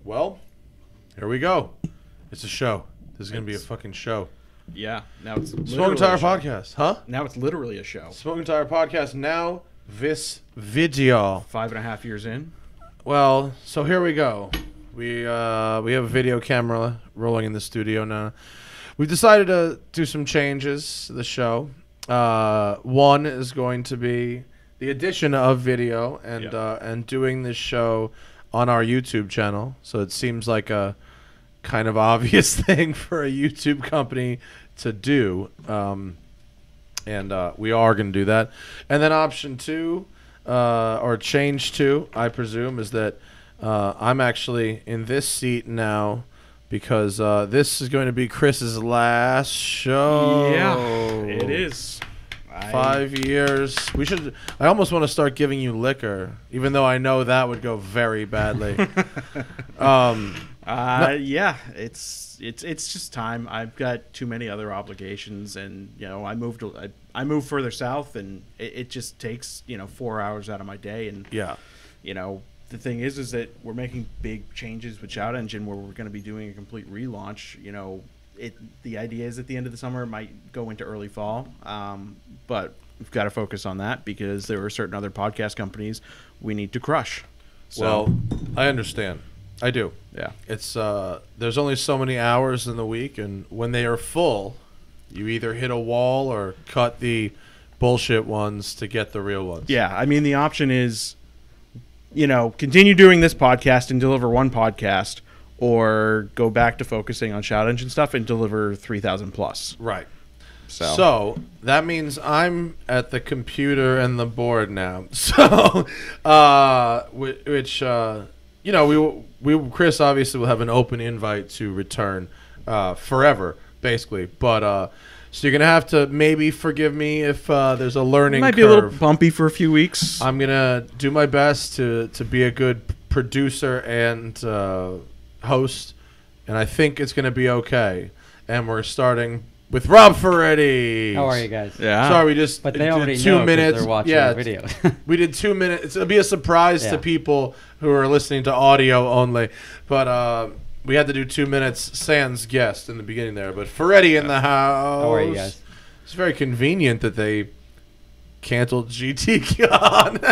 Well, here we go. It's a show. This is going to be a fucking show. Yeah. Now it's Smoking Tire Podcast, huh? Now it's literally a show. Smoking Tire Podcast, now this video. 5.5 years in. Well, so here we go. We have a video camera rolling in the studio now. We've decided to do some changes to the show. One is going to be the addition of video and doing this show on our YouTube channel. So it seems like a kind of obvious thing for a YouTube company to do. And we are going to do that. And then option two, or change two, I presume, is that I'm actually in this seat now because this is going to be Chris's last show. Yeah, it is. 5 years. I almost want to start giving you liquor, even though I know that would go very badly. Yeah, it's just time. I've got too many other obligations, and I moved further south, and it just takes 4 hours out of my day. And the thing is that we're making big changes with Shout Engine, where we're going to be doing a complete relaunch. The idea is at the end of the summer, it might go into early fall, but we've got to focus on that because there are certain other podcast companies we need to crush. So, well, I understand. I do. Yeah. It's there's only so many hours in the week, and when they are full, you either hit a wall or cut the bullshit ones to get the real ones. Yeah, I mean the option is, continue doing this podcast and deliver one podcast, or go back to focusing on Shout Engine stuff and deliver 3,000 plus. Right. So that means I'm at the computer and the board now. So, Chris obviously will have an open invite to return forever, basically. But so you're gonna have to maybe forgive me if there's a learning curve. Might be a little bumpy for a few weeks. I'm gonna do my best to be a good producer and host, and I think it's gonna be okay. And we're starting with Rob Ferretti. How are you guys? Yeah. Sorry, we just but they already did know 2 minutes. They're watching the video. We did 2 minutes. It'll be a surprise to people who are listening to audio only. But we had to do 2 minutes sans guest in the beginning there. But Ferretti in the house. How are you guys? It's very convenient that they canceled GTCon.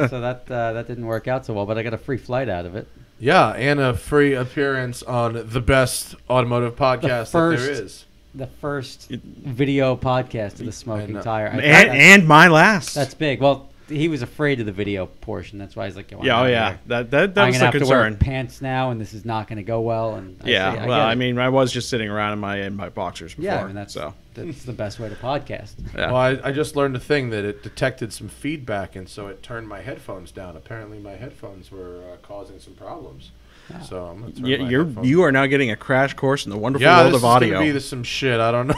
So that didn't work out so well, but I got a free flight out of it. Yeah, and a free appearance on the best automotive podcast that there is. The first video podcast of the Smoking Tire. And my last. That's big. Well, he was afraid of the video portion. That's why he's like, that was I'm the gonna have to wear concern. pants now, and this is not going to go well. And I was just sitting around in my boxers before. Yeah, I mean, that's the best way to podcast. Yeah. Well, I just learned a thing that it detected some feedback, and so it turned my headphones down. Apparently, my headphones were causing some problems. Oh. So I'm gonna turn you are now getting a crash course in the wonderful world of audio. Yeah, this is gonna be some shit. I don't know.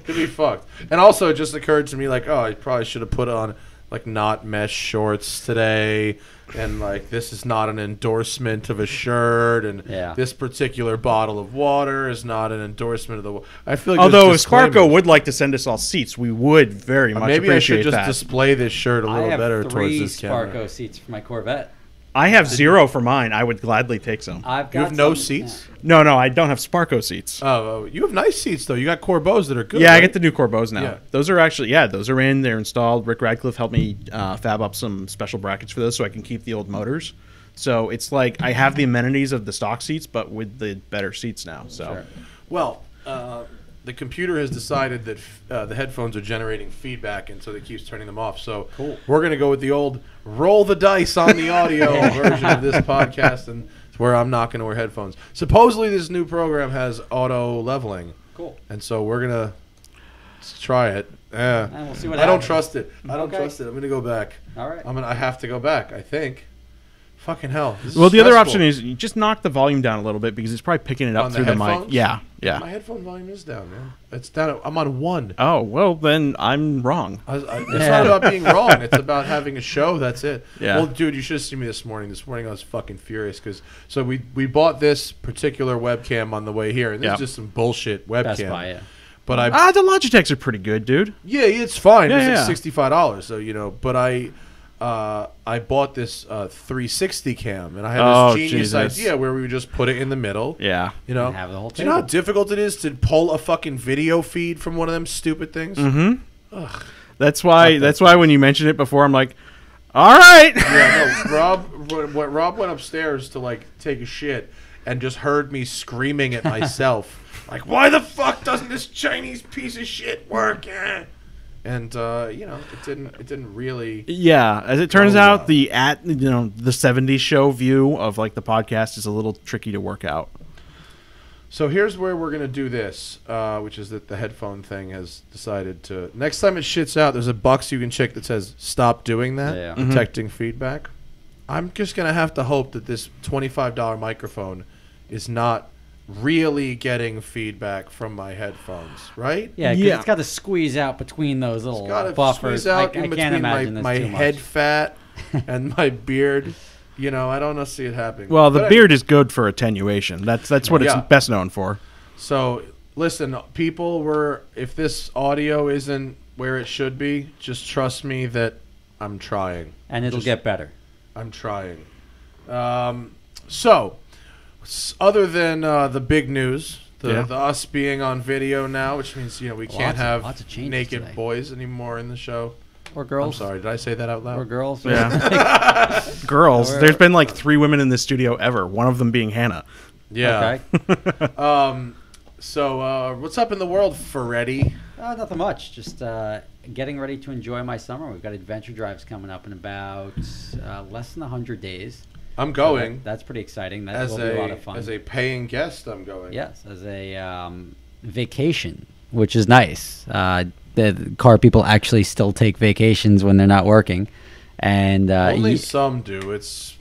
Could be fucked. And also, it just occurred to me I probably should have put on not mesh shorts today, and this is not an endorsement of a shirt, and this particular bottle of water is not an endorsement of the. I feel like although if Sparko would like to send us all seats, we would very much maybe appreciate I should that. just display this shirt a little better towards this camera. I have 3 Sparko seats for my Corvette. I have 0 for mine. I would gladly take some. You have no seats? Yeah. No, I don't have Sparko seats. Oh, you have nice seats, though. You got Corbos that are good. Yeah, right? I get the new Corbos now. Yeah. Those are actually, those are in. They're installed. Rick Radcliffe helped me fab up some special brackets for those so I can keep the old motors. So it's like I have the amenities of the stock seats, but with the better seats now. So, sure. Well, the computer has decided that the headphones are generating feedback, and so it keeps turning them off. So we're going to go with the old roll the dice on the audio version of this podcast, and it's where I'm not going to wear headphones. Supposedly this new program has auto leveling. Cool. And so we're going to try it. And we'll see what I don't happens. trust it. I don't trust it. I'm going to go back. All right. I have to go back, I think. Fucking hell. Well, the other option is you just knock the volume down a little bit because it's probably picking it up through the mic. Yeah. My headphone volume is down, man. It's down. I'm on 1. Oh, well, then I'm wrong. It's not about being wrong. It's about having a show. That's it. Yeah. Well, dude, you should have seen me this morning. This morning I was fucking furious because we bought this particular webcam on the way here, and this is just some bullshit webcam. Best Buy, yeah. But the Logitechs are pretty good, dude. Yeah, it's fine. Yeah, it's like $65. So but I bought this 360 cam, and I had this genius idea where we would just put it in the middle. Yeah. You know, and have the whole do you know how difficult it is to pull a fucking video feed from one of them stupid things? Mm-hmm. Ugh. That's why when you mentioned it before, I'm like, all right. Yeah, no, Rob went upstairs to like take a shit and just heard me screaming at myself. Like, why the fuck doesn't this Chinese piece of shit work? And you know, it didn't really. Yeah, as it turns out, the 70s show view of like the podcast is a little tricky to work out. So here's where we're gonna do this, which is that the headphone thing has decided to. Next time it shits out, there's a box you can check that says "Stop doing that," detecting feedback. I'm just gonna have to hope that this $25 microphone is not really getting feedback from my headphones, right? Yeah, because it's got to squeeze out between those little buffers. Squeeze out I in can't between imagine my this too head much. fat and my beard. You know, I don't see it happening. Well, the beard is good for attenuation. That's what it's best known for. So, listen, people, if this audio isn't where it should be, just trust me that I'm trying. And it'll get better. I'm trying. So, other than the big news, the us being on video now, which means we can't have naked boys anymore in the show. Or girls. I'm sorry, did I say that out loud? Or girls. Yeah. Girls. There's been like 3 women in this studio ever. One of them being Hannah. Yeah. Okay. So what's up in the world, Ferretti? Nothing much. Just getting ready to enjoy my summer. We've got adventure drives coming up in about less than 100 days. I'm going. So that's pretty exciting. That will be a lot of fun. As a paying guest, I'm going. Yes, as a vacation, which is nice. The car people actually still take vacations when they're not working, and only some do. It's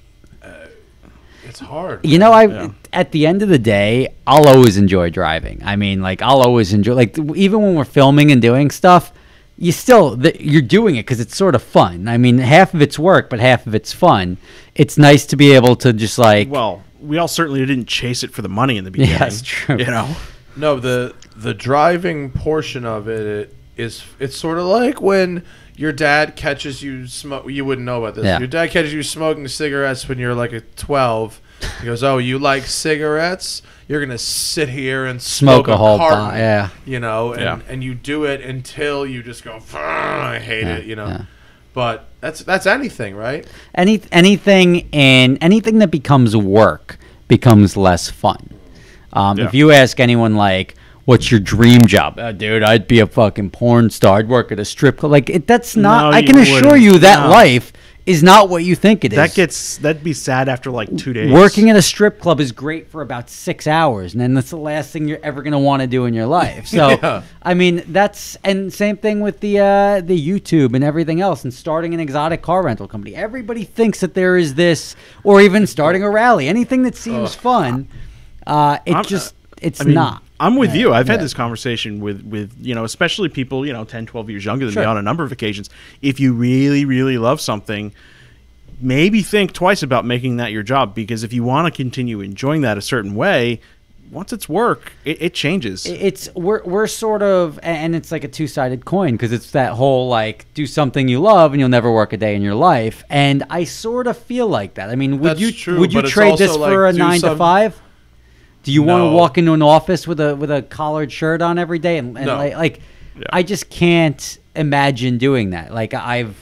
hard. You know, at the end of the day, I'll always enjoy driving. I mean, like I'll always enjoy, like even when we're filming and doing stuff, you're doing it because it's sort of fun. I mean, half of it's work, but half of it's fun. It's nice to be able to just like. Well, we all certainly didn't chase it for the money in the beginning. Yeah, that's true. You know. No, the driving portion of it's sort of like when your dad catches you smoke. You wouldn't know about this. Yeah. Your dad catches you smoking cigarettes when you're like a 12. He goes, "Oh, you like cigarettes? You're gonna sit here and smoke a whole carton." Yeah. You know, and you do it until you just go, "I hate it." You know. Yeah. But that's anything, right? Anything that becomes work becomes less fun. If you ask anyone like, what's your dream job? Dude, I'd be a fucking porn star. I'd work at a strip club. Like, that's not... I can assure you that life is not what you think it is. That'd be sad after like 2 days. Working at a strip club is great for about 6 hours, and then that's the last thing you're ever going to want to do in your life. So, I mean, and same thing with the YouTube and everything else, and starting an exotic car rental company. Everybody thinks that there is this, or even starting a rally. Anything that seems fun, it's not. I'm with you. I've had this conversation with especially people, 10, 12 years younger than me on a number of occasions. If you really, really love something, maybe think twice about making that your job, because if you want to continue enjoying that a certain way, once it's work, it changes. We're sort of, and it's like a two-sided coin, because it's that whole like do something you love and you'll never work a day in your life. And I sort of feel like that. I mean, would you trade this for a 9 to 5? Do you want to walk into an office with a collared shirt on every day and I just can't imagine doing that. Like I've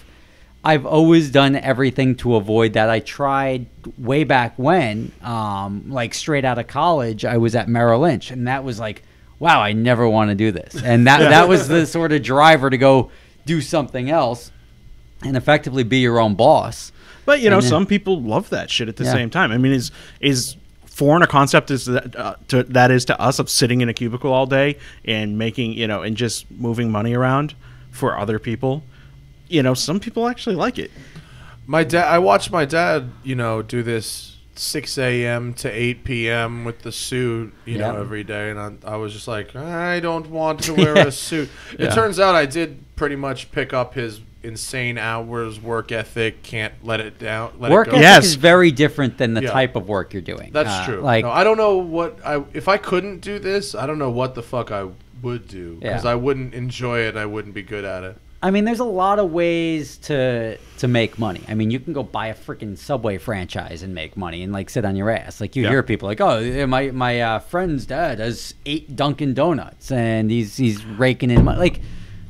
always done everything to avoid that. I tried way back when, like straight out of college, I was at Merrill Lynch, and that was like, wow, I never want to do this. And that was the sort of driver to go do something else and effectively be your own boss. But some people love that shit at the same time. I mean, is foreign a concept that is to us of sitting in a cubicle all day and making, and just moving money around for other people. Some people actually like it. I watched my dad, do this 6 a.m. to 8 p.m. with the suit, every day. And I was just like, I don't want to wear a suit. It turns out I did pretty much pick up his insane hours, work ethic, can't let it down. Work ethic is very different than the type of work you're doing. That's true. Like, no, I don't know if I couldn't do this, I don't know what the fuck I would do, because I wouldn't enjoy it. I wouldn't be good at it. I mean, there's a lot of ways to make money. I mean, you can go buy a freaking Subway franchise and make money and like sit on your ass. Like you hear people like, oh, my friend's dad has 8 Dunkin' Donuts and he's raking in money. Like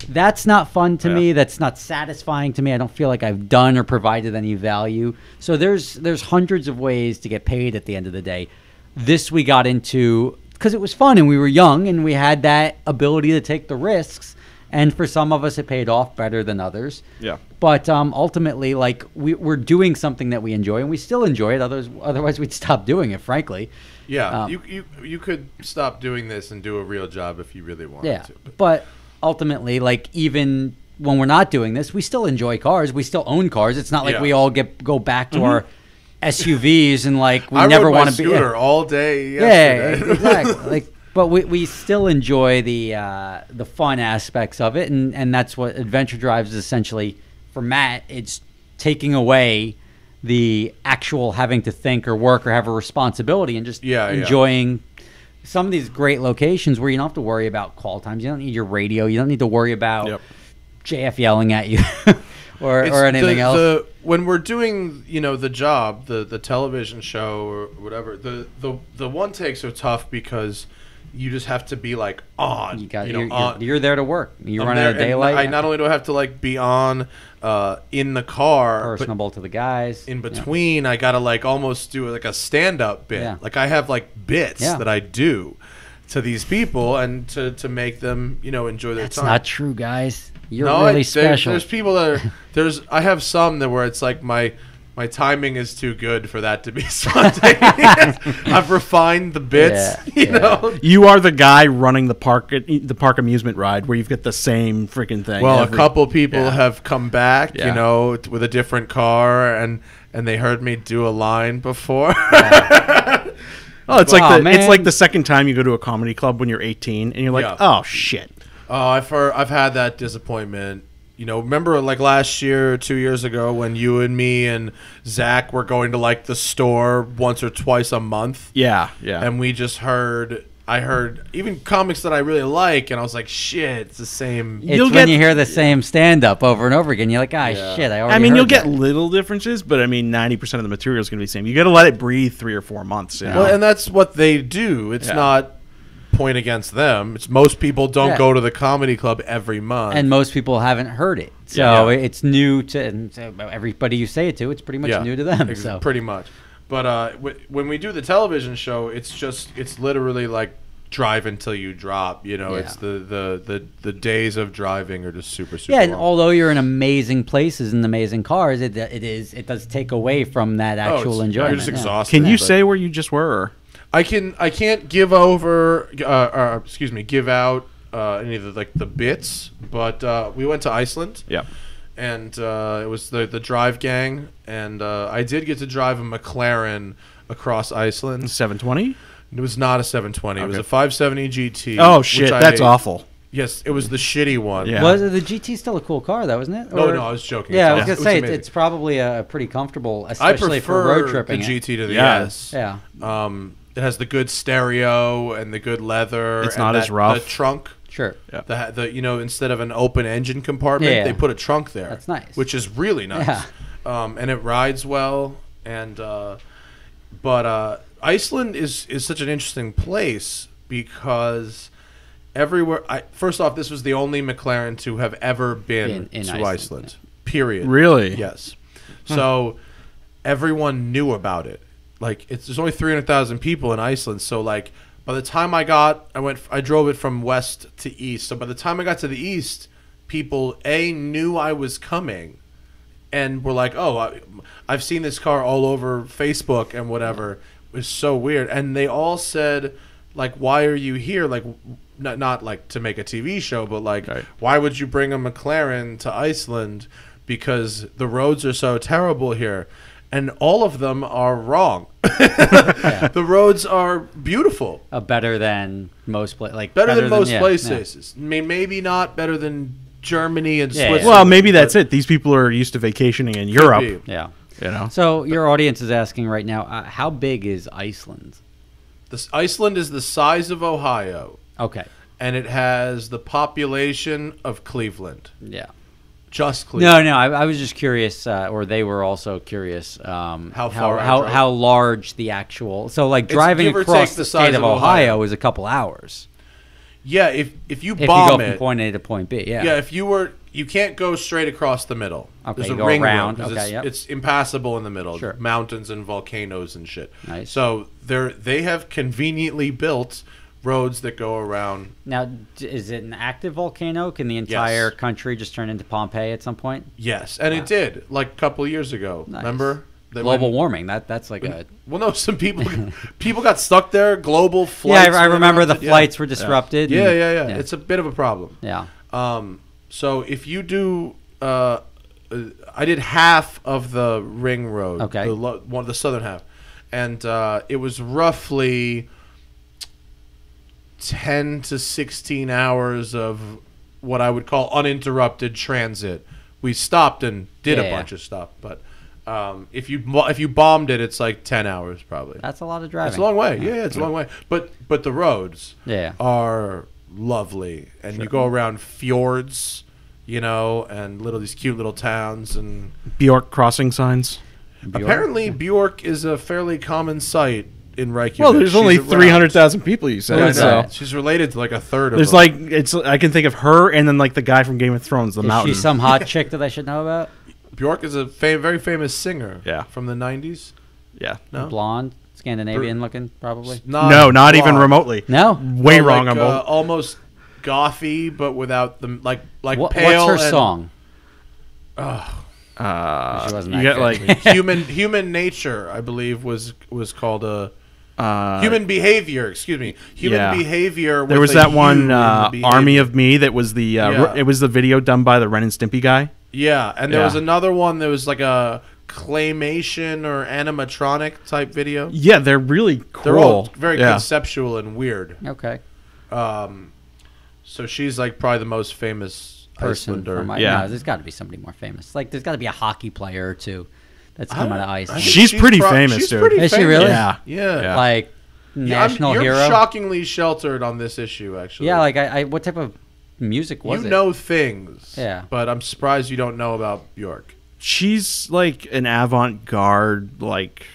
that's not fun to me. That's not satisfying to me. I don't feel like I've done or provided any value. So there's hundreds of ways to get paid at the end of the day. This we got into because it was fun and we were young and we had that ability to take the risks. And for some of us, it paid off better than others. Yeah. But ultimately, like we're doing something that we enjoy, and we still enjoy it. Otherwise, we'd stop doing it. Frankly. Yeah. You could stop doing this and do a real job if you really wanted to. But ultimately, like even when we're not doing this, we still enjoy cars. We still own cars. It's not like we all go back to our SUVs and like we never want to be. I rode my scooter all day yesterday. Yeah, exactly. Like. But we still enjoy the fun aspects of it, and that's what Adventure Drives is essentially for Matt. It's taking away the actual having to think or work or have a responsibility and just enjoying some of these great locations where you don't have to worry about call times. You don't need your radio. You don't need to worry about JF yelling at you or anything else. When we're doing the job, the television show or whatever, the one takes are tough because you just have to be like on. You're there to work. You're running out of daylight. I not only do I have to like be on in the car, personable to the guys. In between, I gotta like almost do like a stand-up bit. Yeah. Like I have like bits that I do to these people and to make them enjoy their time. That's not true, guys. You're really special. There's people that are I have some that where it's like my timing is too good for that to be spontaneous. I've refined the bits, you know. You are the guy running the park amusement ride where you've got the same freaking thing. Well, a couple people have come back, with a different car, and they heard me do a line before. Oh, it's like the second time you go to a comedy club when you're 18, and you're like, oh shit. Oh, I've had that disappointment. Remember like last year or 2 years ago when you and me and Zach were going to like the store once or twice a month? Yeah. And we just I heard even comics that I really like, and I was like, shit, it's the same. It's when you hear the same stand-up over and over again, you're like, shit, I already heard you'll get little differences, but 90% of the material is going to be the same. You got to let it breathe 3 or 4 months. Well, and that's what they do. It's not point against them. It's most people don't go to the comedy club every month, and most people haven't heard it, so it's new to everybody you say it to. It's pretty much new to them. So pretty much. But when we do the television show, it's literally like drive until you drop. It's the days of driving are just super long. And although you're in amazing places and amazing cars, it does take away from that actual enjoyment. You're just exhausted. Can you say where you just were? Or? I can't give out any of the bits, but we went to Iceland. Yeah. And it was the drive gang, and I did get to drive a McLaren across Iceland. 720? It was not a 720. Okay. It was a 570 GT. Oh shit, that's awful. Yes, it was the shitty one. Yeah. Was the GT still a cool car though, isn't it? No, I was joking. Yeah, I was gonna say it's probably a pretty comfortable, especially for road tripping. I prefer the GT to the S. Yeah. It has the good stereo and the good leather. It's not as rough. The trunk. Sure. Yeah. The instead of an open engine compartment, they put a trunk there. That's nice. Which is really nice. Yeah. And it rides well. And but Iceland is such an interesting place because everywhere. First off, this was the only McLaren to have ever been to Iceland. Period. Really? Yes. So everyone knew about it. Like there's only 300,000 people in Iceland, so like by the time I drove it from west to east. So by the time I got to the east, people knew I was coming, and were like, "Oh, I've seen this car all over Facebook and whatever." It was so weird, and they all said, "Like, why are you here? Like, not like to make a TV show, but like, why would you bring a McLaren to Iceland? Because the roads are so terrible here." And all of them are wrong. The roads are beautiful. Better than most places. Better than most places. Yeah. Maybe not better than Germany and Switzerland. Well, maybe that's it. These people are used to vacationing in Europe. Yeah. So your audience is asking right now, how big is Iceland? Iceland is the size of Ohio. Okay. And it has the population of Cleveland. Yeah. just clear. No. I was just curious, or they were also curious. How large the actual. So like driving across the state of Ohio is a couple hours. Yeah, if you bomb you go from point A to point B, yeah. If you can't go straight across the middle. Okay, there's a go ring around. road, Okay, it's impassable in the middle. Sure. Mountains and volcanoes and shit. Nice. So they have conveniently built roads that go around. Now, is it an active volcano? Can the entire country just turn into Pompeii at some point? Yes, and it did like a couple of years ago. Nice. Remember? Global warming. That's like a. Well, no, some people got stuck there. Global flights. Yeah, I remember the flights were disrupted. Yeah. It's a bit of a problem. Yeah. So if you do, I did half of the ring road. Okay. The southern half, and it was roughly 10 to 16 hours of what I would call uninterrupted transit. We stopped and did a bunch of stuff, but. If you bombed it, it's like 10 hours probably. That's a lot of driving. It's a long way. Yeah, it's a long way. But the roads are lovely, and you go around fjords, and these cute little towns and Bjork crossing signs. Apparently, Bjork is a fairly common sight in Reykjavik. Well, there's only 300,000 people. You said so. She's related to like a third of. There's them. I can think of her, and then like the guy from Game of Thrones, the Mountain. Is she some hot chick that I should know about? Bjork is a very famous singer. Yeah. From the 90s. Yeah. No? Blonde, Scandinavian looking, probably. Not blonde. Even remotely. No. Way wrong on both. Almost gothy, but without the like What's pale. her song? She wasn't you get like human nature, I believe was called a. Human behavior, excuse me. Human behavior. There was that one Army of Me that was the it was the video done by the Ren and Stimpy guy. Yeah, and there was another one that was like a claymation or animatronic type video. Yeah, they're really cool. They're all very conceptual and weird. Okay. So she's like probably the most famous person. Icelander. No, there's got to be somebody more famous. Like there's got to be a hockey player or two that's come out of Iceland. She's pretty famous, dude. Is she really? Yeah. Like national hero. You're shockingly sheltered on this issue, actually. Yeah, like I what type of music was it? You know things. Yeah. But I'm surprised you don't know about Bjork. She's like an avant-garde, like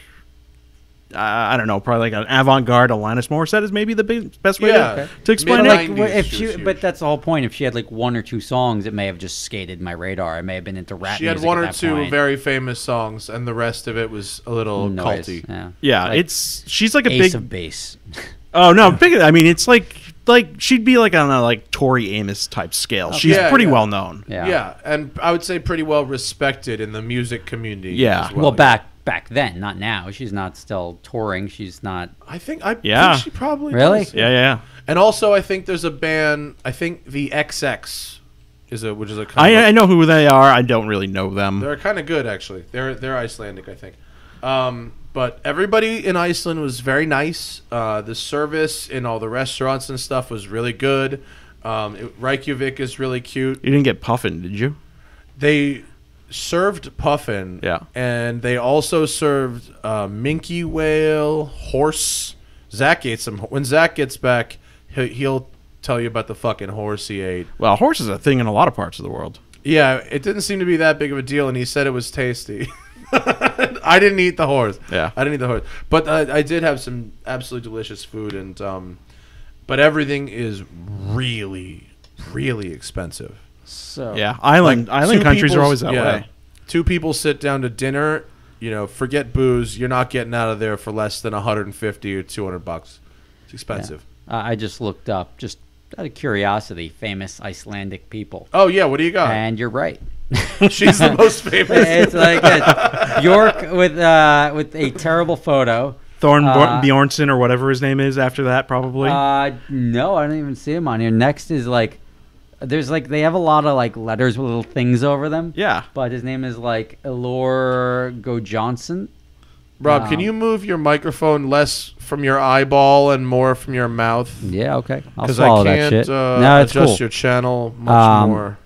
I don't know, probably like an avant-garde Alanis Morissette is maybe the best way to explain it. But that's the whole point. If she had like one or two songs, it may have just skated my radar. I may have been into rap. She had one or two very famous songs, and the rest of it was a little culty. Yeah, like, she's like a Ace big of Base. Oh no, big. I mean, it's like she'd be like on a like Tori Amos type scale. She's pretty well known. Yeah, and I would say pretty well respected in the music community. Yeah, as well. Back then, not now. She's not still touring. She's not. I think she probably really does. Yeah. And also, I think there's a band. I think the XX which is a. I know who they are. I don't really know them. They're kind of good, actually. They're Icelandic, I think. But everybody in Iceland was very nice. The service in all the restaurants and stuff was really good. Reykjavik is really cute. You didn't get puffin, did you? They served puffin. Yeah. And they also served minke whale, horse. Zach ate some. When Zach gets back, he'll tell you about the fucking horse he ate. Well, horse is a thing in a lot of parts of the world. Yeah, it didn't seem to be that big of a deal, and he said it was tasty. I didn't eat the horse. Yeah, I didn't eat the horse, but I did have some absolutely delicious food, and but everything is really, really expensive. So yeah, island countries are always that way. Two people sit down to dinner, forget booze. You're not getting out of there for less than $150 or $200. It's expensive. Yeah. I just looked up, just out of curiosity, famous Icelandic people. Oh yeah, what do you got? And you're right. She's the most famous. It's like Bjork with a terrible photo. Thorn Bjornsson or whatever his name is after that, probably. No, I don't even see him on here. Next is like, there's like, they have a lot of like letters with little things over them. Yeah. But his name is like Elor Gojohnson. Rob, can you move your microphone less from your eyeball and more from your mouth? Yeah, okay. I'll swallow that shit. No, it's adjust cool. your channel much more.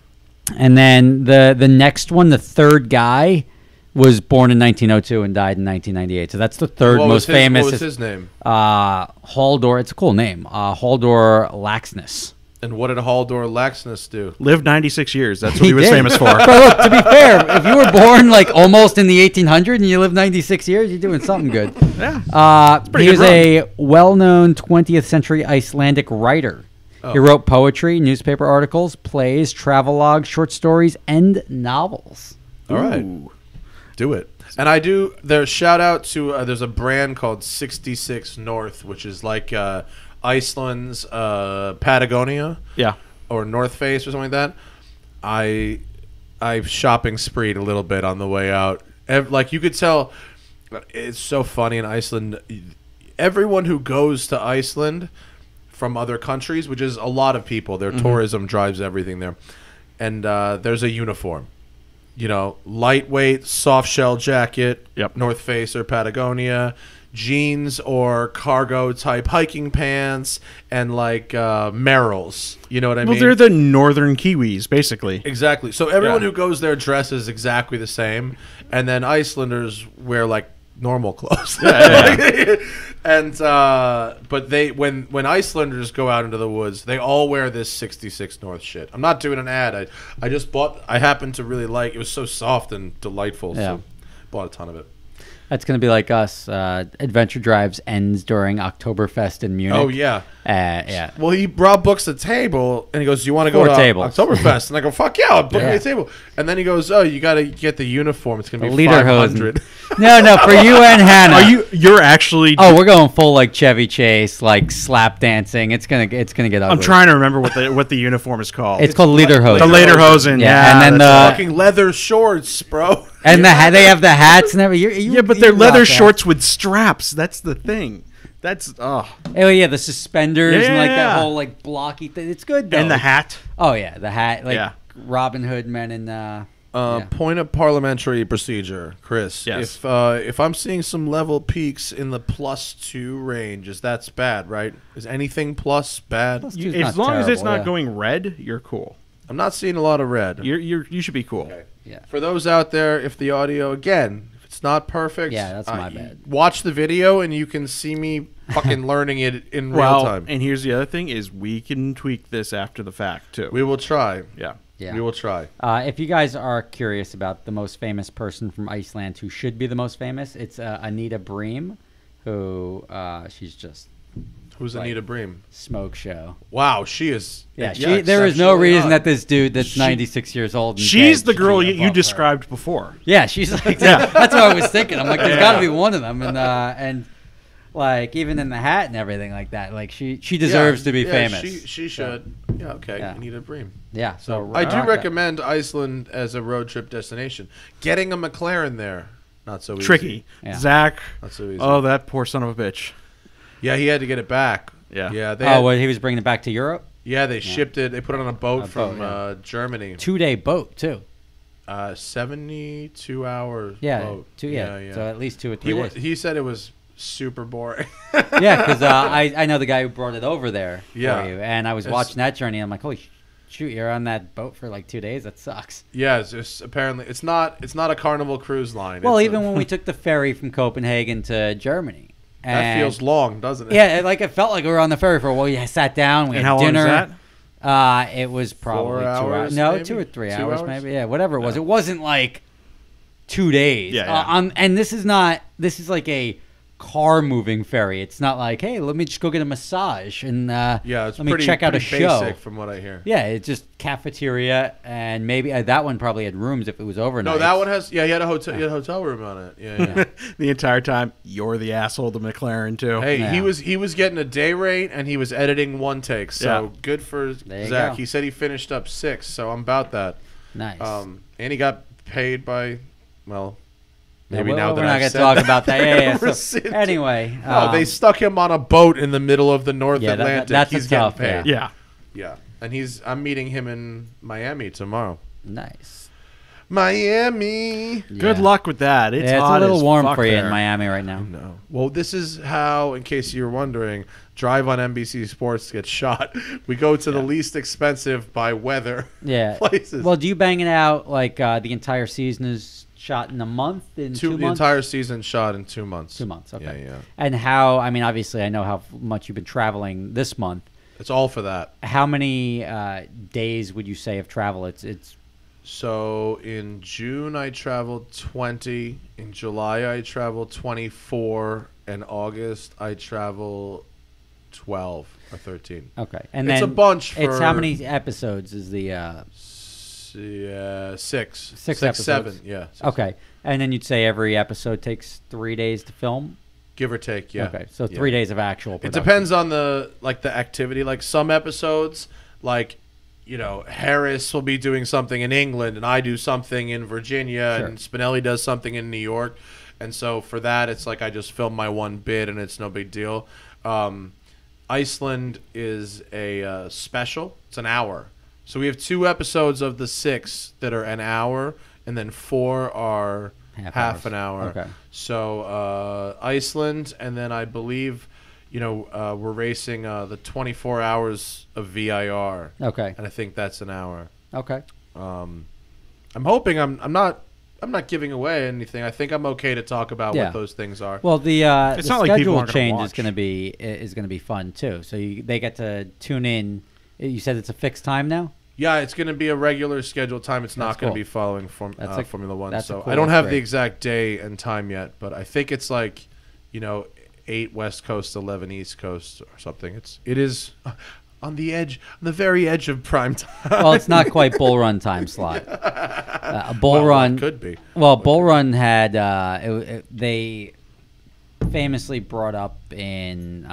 And then the next one, the third guy, was born in 1902 and died in 1998. So that's the third most famous. What was his name? Haldor. It's a cool name. Haldor Laxness. And what did Haldor Laxness do? Lived 96 years. That's what he was famous for. But look, to be fair, if you were born like almost in the 1800s and you lived 96 years, you're doing something good. Yeah. He was a well-known 20th century Icelandic writer. Oh. He wrote poetry, newspaper articles, plays, travelogues, short stories, and novels. All right. Do it. And I do, there's shout out to, there's a brand called 66 North, which is like Iceland's Patagonia. Yeah. Or North Face or something like that. I shopping spreed a little bit on the way out. Like you could tell, it's so funny in Iceland. Everyone who goes to Iceland from other countries, which is a lot of people, their tourism drives everything there. And there's a uniform. You know, lightweight, soft shell jacket, North Face or Patagonia, jeans or cargo type hiking pants, and like Merrells. You know what I mean? Well, they're the northern Kiwis, basically. Exactly. So everyone who goes there dresses exactly the same, and then Icelanders wear like normal clothes. And but they when Icelanders go out into the woods, they all wear this 66 North shit. I'm not doing an ad. I just bought. I happened to really like. It was so soft and delightful. Yeah. So bought a ton of it. That's going to be like us. Adventure Drives ends during Oktoberfest in Munich. Oh, yeah. Yeah. Well, Rob books a table, and he goes, do you want to go to Oktoberfest? And I go, fuck yeah, I'll book me a table. And then he goes, oh, you got to get the uniform. It's going to be $500. No, for you and Hannah. You're actually... Oh, we're going full like Chevy Chase, like slap dancing. It's gonna get ugly. I'm trying to remember what the uniform is called. It's called Lederhosen. The Lederhosen, yeah. And then the fucking leather shorts, bro. And they have the hats and everything. But they're leather shorts with straps. That's the thing. That's oh yeah, the suspenders and like that whole like blocky thing. It's good though. And the hat. Oh yeah, the hat. Like Robin Hood men and point of parliamentary procedure, Chris. Yes. If I'm seeing some level peaks in the +2 range, that's bad, right? Is anything plus bad? As long as it's not going red, you're cool. I'm not seeing a lot of red. You should be cool. Okay. Yeah. For those out there, if the audio again, if it's not perfect, that's my bad. Watch the video and you can see me fucking learning it in real time. And here's the other thing: is we can tweak this after the fact too. We will try. Yeah. We will try. If you guys are curious about the most famous person from Iceland who should be the most famous, it's Anita Bream, who she's just. Who's Anita Bream? Smoke show. Wow, she is. Yeah, there is no reason that this dude that's 96 years old. And she's the girl you described before. Yeah, she's like that's what I was thinking. I'm like, there's got to be one of them, and like even in the hat and everything like that. Like she deserves to be famous. She should. Yeah, okay. Anita Bream. Yeah, so I do recommend Iceland as a road trip destination. Getting a McLaren there, not so easy. Tricky. Yeah. Zach. Not so easy. Oh, that poor son of a bitch. Yeah, he had to get it back. Yeah. Well, he was bringing it back to Europe? Yeah, they shipped it. They put it on a boat from Germany. 2-day boat, too. 72 hours boat. So at least 2 or 3 days. He said it was super boring. Yeah, because I know the guy who brought it over there for you. And I was watching that journey. And I'm like, holy shoot, you're on that boat for like 2 days? That sucks. Yeah, apparently it's not a Carnival cruise line. Well, even when we took the ferry from Copenhagen to Germany. That feels long, doesn't it? Yeah, it felt like we were on the ferry for a while. We sat down, we had dinner. How long was that? It was probably 4 hours. No, maybe? 2 or 3 2 hours, hours? maybe. Yeah, whatever it was. It wasn't like 2 days. Yeah. And this is like a car moving ferry. It's not like, hey, let me just go get a massage and it's let me check out a show. Basic from what I hear. Yeah, it's just cafeteria and maybe that one probably had rooms if it was overnight. No, that one has. Yeah, he had a hotel. He had a hotel room on it. Yeah. The entire time, you're the asshole to McLaren too. Hey, he was getting a day rate and he was editing 1 take. So good for Zach. He said he finished up 6. So I'm about that. Nice. And he got paid by, well. Maybe we're not going to talk about that. Yeah. So, anyway. They stuck him on a boat in the middle of the North Atlantic. That's he's tough, getting paid. Yeah. And I'm meeting him in Miami tomorrow. Nice. Miami. Good luck with that. It's hot a little warm for you there. in Miami right now. No. Well, this is how, in case you were wondering, Drive on NBC Sports gets shot. We go to the least expensive by weather places. Well, do you bang it out like the entire season is shot in a month, in 2 months? The entire season shot in 2 months. 2 months, okay. Yeah. And how, I mean, obviously I know how much you've been traveling this month. It's all for that. How many days would you say of travel? It's So in June I traveled 20. In July I traveled 24. In August I travel 12 or 13. Okay, and it's then a bunch. It's how many episodes is the? Six episodes. 7. Yeah. Okay, and then you'd say every episode takes 3 days to film. Give or take, yeah. Okay, so 3 days of actual production. It depends on the activity. Like some episodes, like, Harris will be doing something in England and I do something in Virginia and Spinelli does something in New York. And so for that, it's like I just film my one bit and it's no big deal. Iceland is a special. It's an hour. So we have 2 episodes of the 6 that are an hour and then 4 are half an hour. Okay. So Iceland, and then I believe, we're racing the 24 hours of VIR. Okay. And I think that's an hour. Okay. I'm hoping I'm not giving away anything. I think I'm okay to talk about what those things are. Well, the it's not schedule like change is going to be fun too. So they get to tune in. You said it's a fixed time now. Yeah, it's going to be a regular scheduled time. It's not going to be following Formula One. So I don't have the exact day and time yet, but I think it's like, 8 West Coast, 11 East Coast or something. It is on the very edge of prime time. Well, it's not quite Bull Run time slot. Bull Run could be. Well, Bull Run had they famously brought up in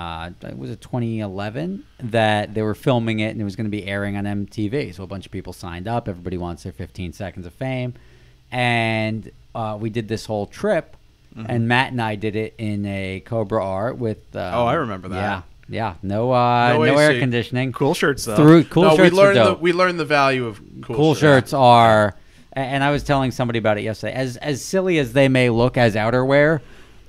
was it 2011 that they were filming it and it was going to be airing on MTV. So a bunch of people signed up. Everybody wants their 15 seconds of fame, and we did this whole trip. And Matt and I did it in a Cobra R with. I remember that. Yeah. No air conditioning. Cool shirts though. Shirts we learned the value of cool shirts are. And I was telling somebody about it yesterday. As silly as they may look as outerwear,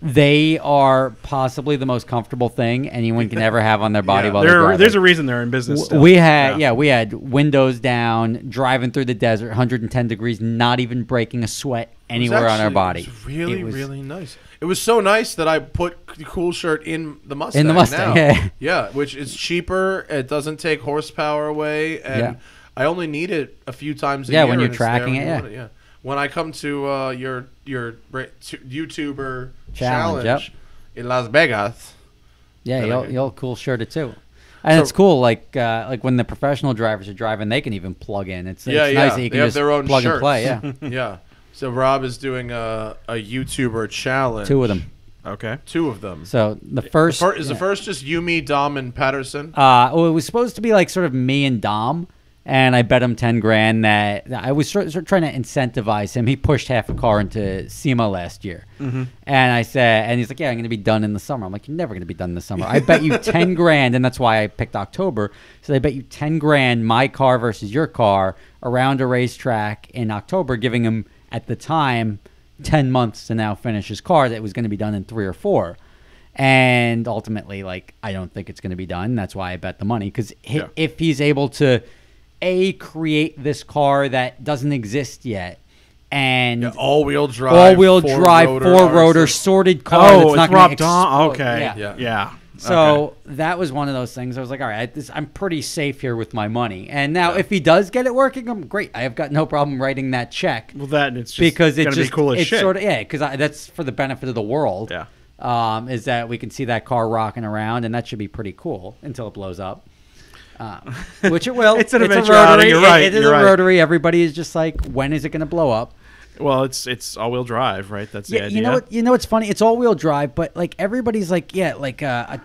they are possibly the most comfortable thing anyone can ever have on their body while they're driving. There's a reason they're in business still. We had windows down, driving through the desert, 110 degrees, not even breaking a sweat anywhere on our body. It was really, really nice. It was so nice that I put the cool shirt in the Mustang. In the Mustang, now. Yeah, which is cheaper. It doesn't take horsepower away, and I only need it a few times a year. Yeah, when you're tracking it, When I come to your YouTuber challenge in Las Vegas, you'll cool shirt it too, and it's cool. Like when the professional drivers are driving, they can even plug in. It's nice that you can just their own plug shirts. and play. Yeah, yeah. So Rob is doing a YouTuber challenge. 2 of them. Okay, 2 of them. So the first is the first just you, me, Dom, and Patterson. It was supposed to be like sort of me and Dom. And I bet him $10,000 that I was sort of trying to incentivize him. He pushed half a car into SEMA last year. And I said, and he's like, I'm going to be done in the summer. I'm like, you're never going to be done in the summer. I bet you $10,000, and that's why I picked October. So I bet you $10,000, my car versus your car, around a racetrack in October, giving him, at the time, 10 months to now finish his car that was going to be done in 3 or 4. And ultimately, I don't think it's going to be done. That's why I bet the money. Because if he's able to... create this car that doesn't exist yet, and all-wheel drive, 4-rotor sorted car. It's not Rob Dawn. Okay, yeah. So that was one of those things. I was like, all right, I'm pretty safe here with my money. And now, if he does get it working, I'm great. I have got no problem writing that check. Well, it's just because it's gonna be cool as shit. Sort of because that's for the benefit of the world. Yeah. Is that we can see that car rocking around, and that should be pretty cool until it blows up. Which it will. It's an eventuality. You're right. It is a rotary. Everybody is just like, when is it going to blow up? Well, it's all-wheel drive, right? That's the idea. You know what's funny? It's all-wheel drive, but everybody's like, a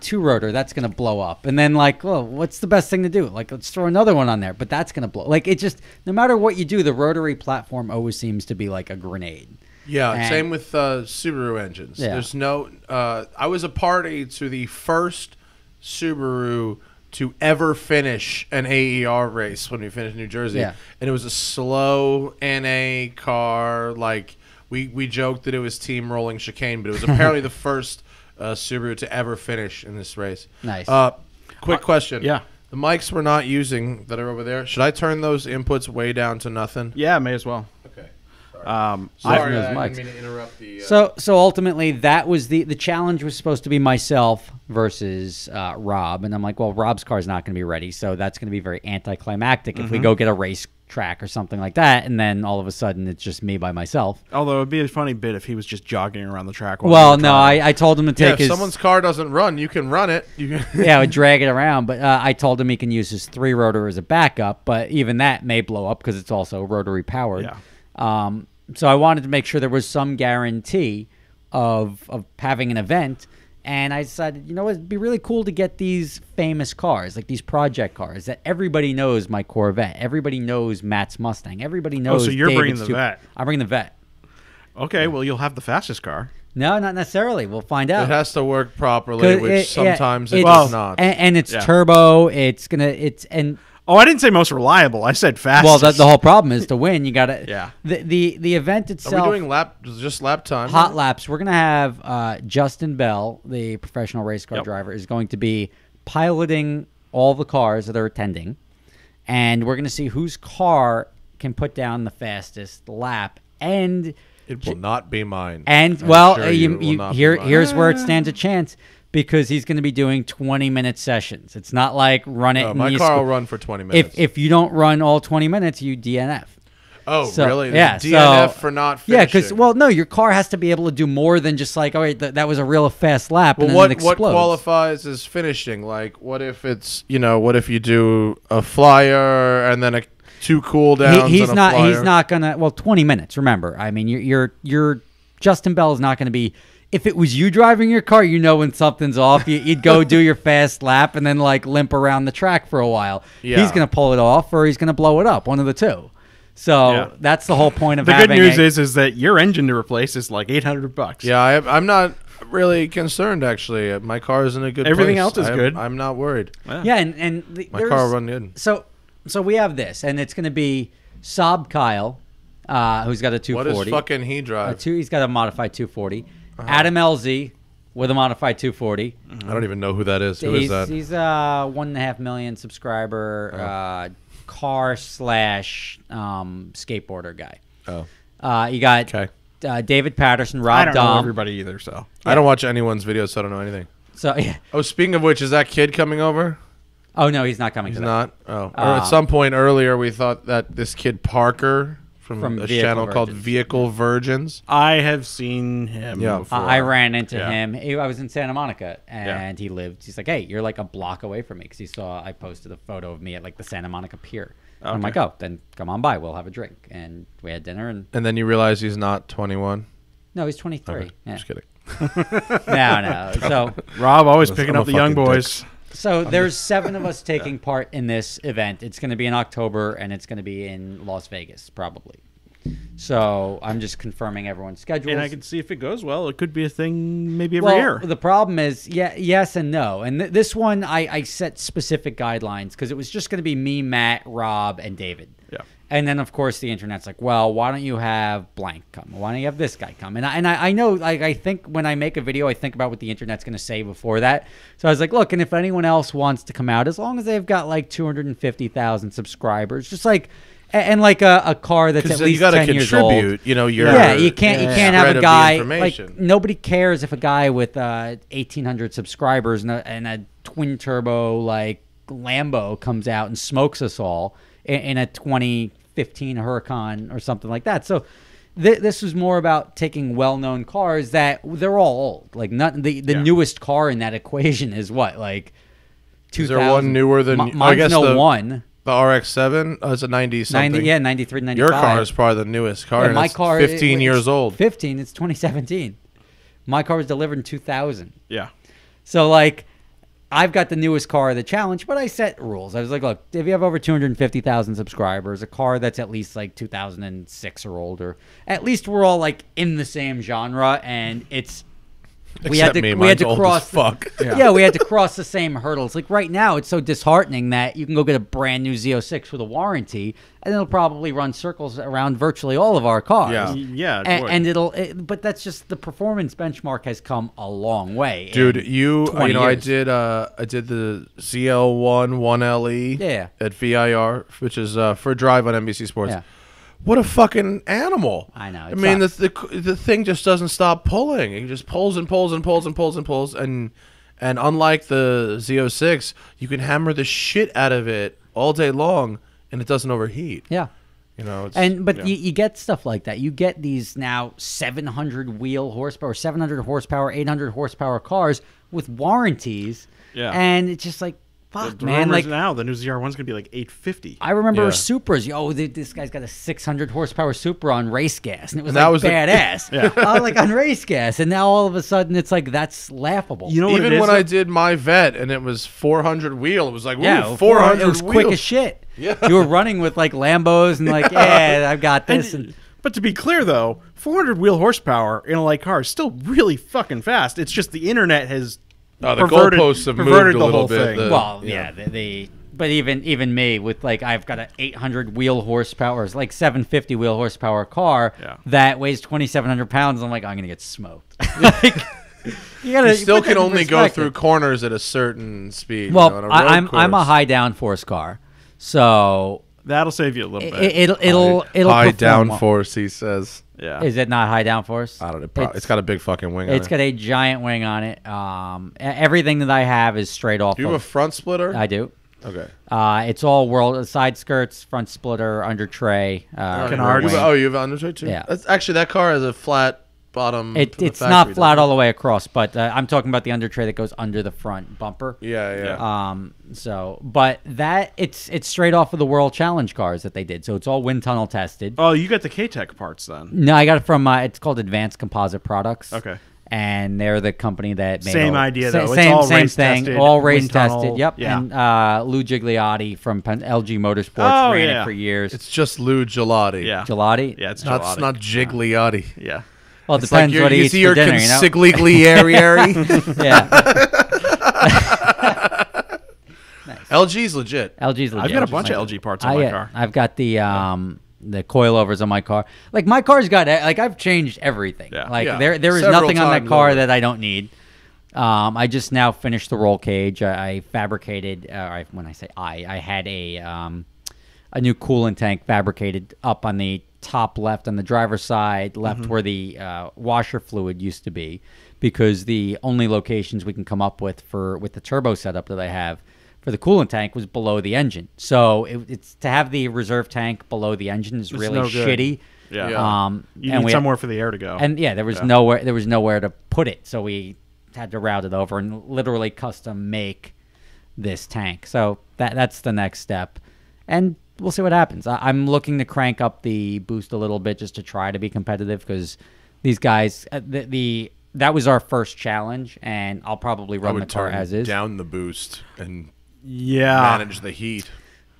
2-rotor that's going to blow up, and then what's the best thing to do? Let's throw another one on there, but that's going to blow. It just no matter what you do, the rotary platform always seems to be like a grenade. Yeah, same with Subaru engines. Yeah. There's no. I was a party to the first Subaru to ever finish an AER race when we finished New Jersey. Yeah. And it was a slow NA car. We joked that it was team rolling chicane, but it was apparently the first Subaru to ever finish in this race. Nice. Quick question. Yeah. The mics we're not using that are over there, should I turn those inputs way down to nothing? Yeah, may as well. Okay. Sorry, I didn't mean to interrupt the. So ultimately, that was the challenge was supposed to be myself versus Rob, and I'm like, well, Rob's car is not going to be ready, so that's going to be very anticlimactic if we go get a race track or something like that, and then all of a sudden it's just me by myself. Although it'd be a funny bit if he was just jogging around the track. Well, no, I told him to take if someone's car doesn't run, you can run it. You can I would drag it around, but I told him he can use his 3-rotor as a backup, but even that may blow up because it's also rotary powered. Yeah. So I wanted to make sure there was some guarantee of having an event. And I decided, you know, it'd be really cool to get these famous cars, like these project cars that everybody knows my Corvette. Everybody knows Matt's Mustang. Everybody knows. Oh, so you're David's bringing the Vet. I'm bringing the Vet. Okay, well, you'll have the fastest car. No, not necessarily. We'll find out. It has to work properly, which sometimes it does not. And it's turbo. Oh, I didn't say most reliable. I said fastest. Well, the whole problem is to win. You got to. Yeah. The event itself. Are we doing just lap time? Hot laps. We're gonna have Justin Bell, the professional race car driver, is going to be piloting all the cars that are attending, and we're gonna see whose car can put down the fastest lap. And it will not be mine. And here's where it stands a chance. Because he's going to be doing 20-minute sessions. It's not like run it. No, my car will run for 20 minutes. If you don't run all 20 minutes, you DNF. Oh, really? Yeah. DNF for not finishing. Yeah, because, no, your car has to be able to do more than just like, all right, that was a real fast lap, well, and then it explodes. What qualifies as finishing? Like, what if it's, what if you do a flyer and then two cool downs He's and a flyer? He's not going to, 20 minutes, remember. I mean, you're Justin Bell is not going to be. If it was you driving your car, when something's off. You'd go do your fast lap and then limp around the track for a while. Yeah. He's going to pull it off or he's going to blow it up, one of the two. So that's the whole point of having. The good news is that your engine to replace is like $800. Yeah, I'm not really concerned actually. My car is in a good Everything place. Else is good. I'm not worried. Yeah, and my car will run good. So we have this, and it's going to be Saab Kyle, who's got a 240. What does fucking he drive? He's got a modified 240. Adam LZ with a modified 240. I don't even know who that is. Who is that? He's a 1.5 million subscriber car / skateboarder guy. Oh. You got David Patterson, Rob I don't Dom. know everybody either, so. Yeah. I don't watch anyone's videos, so I don't know anything. So yeah. Oh, speaking of which, is that kid coming over? Oh, no, he's not coming. He's not? Oh. Or at some point earlier, we thought that this kid Parker... From a channel called Vehicle Virgins. I have seen him before. I ran into him. I was in Santa Monica, and he's like, hey, you're like a block away from me, because he saw I posted a photo of me at the Santa Monica Pier. Okay. I'm like, oh, then come on by. We'll have a drink. And we had dinner. And then you realize he's not 21? No, he's 23. Okay. Yeah. Just kidding. No. So Rob always picking up the young boys. Dick. So there's 7 of us taking part in this event. It's going to be in October, and it's going to be in Las Vegas, probably. So I'm just confirming everyone's schedules. And I can see if it goes well, it could be a thing maybe every year. The problem is, yes and no. And this one, I set specific guidelines because it was just going to be me, Matt, Rob, and David. Yeah. And then, of course, the internet's like, well, why don't you have blank come? Why don't you have this guy come? And I know, I think when I make a video, I think about what the internet's going to say before that. So I was like, look, and if anyone else wants to come out, as long as they've got 250,000 subscribers, just and a car that's at least 10 years old. You can't have a guy nobody cares if a guy with 1,800 subscribers and a twin turbo Lambo comes out and smokes us all in a 2015 Huracan or something like that. So this was more about taking well-known cars that they're all old. The newest car in that equation is what 2000. Is there one newer than? Mine's I guess one. The RX-7? Oh, it's a 90-something. 93, 95. Your car is probably the newest car. Yeah, my car 15 years old. 15. It's 2017. My car was delivered in 2000. Yeah. So, I've got the newest car of the challenge, but I set rules. I was like, look, if you have over 250,000 subscribers, a car that's at least 2006 or older, at least we're all in the same genre, and it's... We had to cross. We had to cross the same hurdles. Right now, it's so disheartening that you can go get a brand new Z06 with a warranty, and it'll probably run circles around virtually all of our cars. But that's just the performance benchmark has come a long way. Dude, I did the ZL1 1LE at VIR, which is for Drive on NBC Sports. Yeah. what a fucking animal. I know. I mean, the thing just doesn't stop pulling. It just pulls and pulls and pulls and pulls and pulls. And unlike the Z06, you can hammer the shit out of it all day long, and it doesn't overheat. Yeah. You know, you get stuff like that. You get these now 700 wheel horsepower, 700 horsepower, 800 horsepower cars with warranties. Yeah. And it's just like, fuck, man. Like now, the new ZR1's gonna be like 850. I remember Supras. This guy's got a 600 horsepower Supra on race gas, and it was badass. Like on race gas, and now all of a sudden it's like that's laughable. You know, even when I did my vet and it was 400 wheel, it was like 400. It was quick as shit. Yeah, you were running with like Lambos and like, yeah, I've got this. But to be clear, though, 400 wheel horsepower in a light car is still really fucking fast. It's just the internet has the goalposts have moved a little bit. But even me with like I've got an 800 wheel horsepower, it's like 750 wheel horsepower car that weighs 2,700 pounds. I'm like, I'm gonna get smoked. Like, you still can only go through corners at a certain speed. Well, I'm a high downforce car. So that'll save you a little bit. It'll high downforce, he says. Yeah. Is it not high downforce? I don't know. It's got a big fucking wing on it. It's got a giant wing on it. Everything that I have is straight off. Do you have a front splitter? I do. Okay. It's all side skirts, front splitter, under tray. You have an under tray too? Yeah. Actually, that car has a flat bottom. It's not flat all the way across, but I'm talking about the under tray that goes under the front bumper. Yeah. But it's straight off of the World Challenge cars that they did, so it's all wind tunnel tested. Oh, you got the K-Tech parts then? No, I got it from it's called Advanced Composite Products. Okay. And they're the company that made same idea though. Same all thing. Tested, all race tested. Tunnel. Yep. Yeah. And Lou Gigliotti from LG Motorsports ran it for years. It's just Lou Gelati. Yeah. Gelati. Yeah, it's Gelati. It's not Gigliotti. Yeah. Well, it depends what he eats for dinner. You know. Consigliglieri. Yeah. Nice. LG's legit. I've got a bunch of LG parts on my car. I've got the coilovers on my car. Like my car's got I've changed everything. Yeah. Like there is nothing on that car that I don't need. I just now finished the roll cage. I fabricated. When I say I had a new coolant tank fabricated up on the top left on the driver's side, left where the washer fluid used to be, because the only locations we can come up with the turbo setup that I have for the coolant tank was below the engine. So it's to have the reserve tank below the engine is really shitty. Yeah. You need somewhere for the air to go. And there was nowhere to put it. So we had to route it over and literally custom make this tank. So that's the next step. And we'll see what happens. I'm looking to crank up the boost a little bit just to try to be competitive, because these guys, that was our first challenge, and I'll probably run the car as is. Down the boost and manage the heat.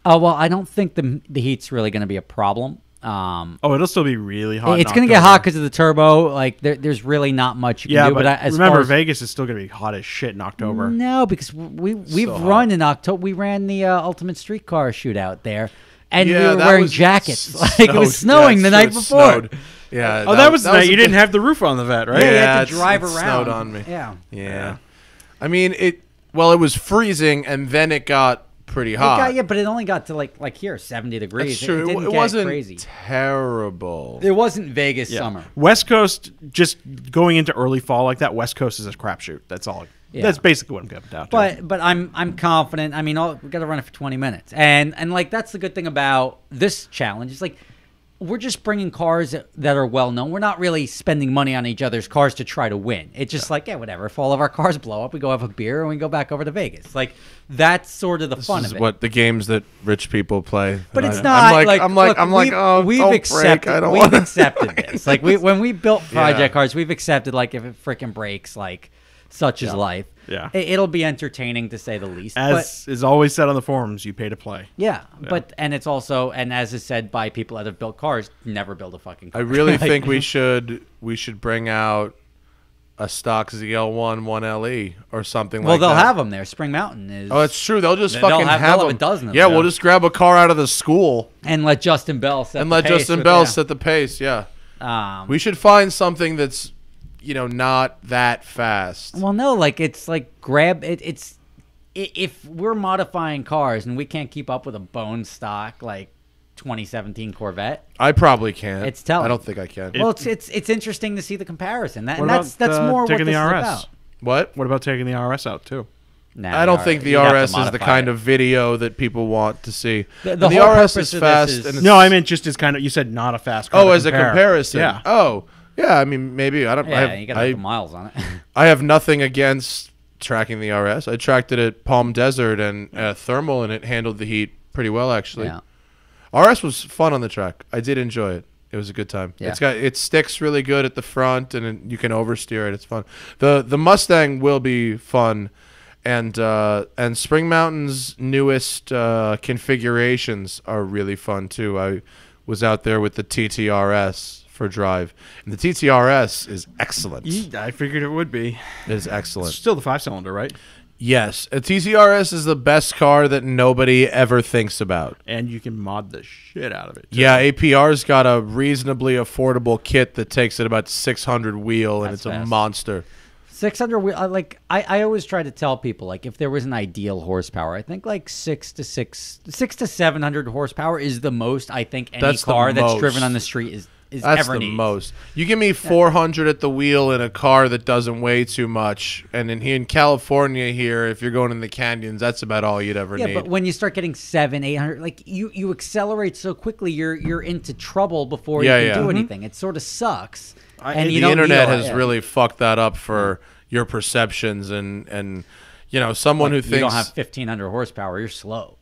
Oh, well, I don't think the heat's really going to be a problem. It'll still be really hot. It's going to get hot because of the turbo. Like there's really not much you can do. But remember, Vegas is still going to be hot as shit in October. No, because we've run in October. We ran the Ultimate Street Car shootout there, and we were wearing jackets. Like it was snowing the night before. Yeah. That was the night you didn't have the roof on the vet, right? Yeah, you had to drive around. Snowed on me. Yeah. I mean, it was freezing, and then it got pretty hot. But it only got to like here, 70 degrees. That's true. It wasn't crazy. Terrible. It wasn't Vegas summer. West Coast, just going into early fall like that, West Coast is a crapshoot. That's all. Yeah. That's basically what I'm coming down to. But I'm confident. I mean, we got to run it for 20 minutes, and like that's the good thing about this challenge. It's like we're just bringing cars that are well known. We're not really spending money on each other's cars to try to win. It's just like, whatever. If all of our cars blow up, we go have a beer and we go back over to Vegas. Like that's sort of the fun of it. What the games that rich people play. But it's not. We've accepted this. Like when we built project cars, we've accepted like if it freaking breaks, like such is life. Yeah, it'll be entertaining to say the least. As is always said on the forums, you pay to play. Yeah, but it's also, and as is said by people that have built cars, never build a fucking car. I really think we should bring out a stock ZL1 1LE or something like that. Well, they'll have them there. Spring Mountain is. Oh, it's true. They'll just have a dozen of them. Yeah, we'll just grab a car out of the school and let Justin Bell set the pace. Yeah. We should find something that's not that fast. Well, no, like it's like grab it. It's if we're modifying cars and we can't keep up with a bone stock like 2017 Corvette. I probably can't. It's telling. I don't think I can. Well, it's interesting to see the comparison. That's more what this is about. What about taking the RS out too? Nah, I don't think the RS is the kind of video that people want to see. The RS is fast. No, I meant just as kind of. You said not a fast car. Oh, as a comparison. Yeah. Oh, yeah. I mean, maybe I don't. Yeah, you got the miles on it. I have nothing against tracking the RS. I tracked it at Palm Desert and thermal, and it handled the heat pretty well, actually. Yeah. RS was fun on the track. I did enjoy it. It was a good time. Yeah. It sticks really good at the front, and you can oversteer it. It's fun. The Mustang will be fun, and Spring Mountain's newest configurations are really fun too. I was out there with the TTRS for drive, and the TTRS is excellent. I figured it would be. It is excellent. It's still the 5-cylinder, right? Yes, a TTRS is the best car that nobody ever thinks about. And you can mod the shit out of it, too. Yeah, APR's got a reasonably affordable kit that takes it about 600 wheel, and it's fast. A monster. 600 wheel, like, I always try to tell people, like, if there was an ideal horsepower, I think, like, 600 to 700 horsepower is the most, I think, any car that's driven on the street is that's the most. You give me 400 at the wheel in a car that doesn't weigh too much, and in California here, if you're going in the canyons, that's about all you'd ever need. Yeah, but when you start getting 700, 800, like you accelerate so quickly, you're into trouble before you can do anything. It sort of sucks. And the internet has really fucked that up for your perceptions, and you know, someone who thinks you don't have 1,500 horsepower, you're slow.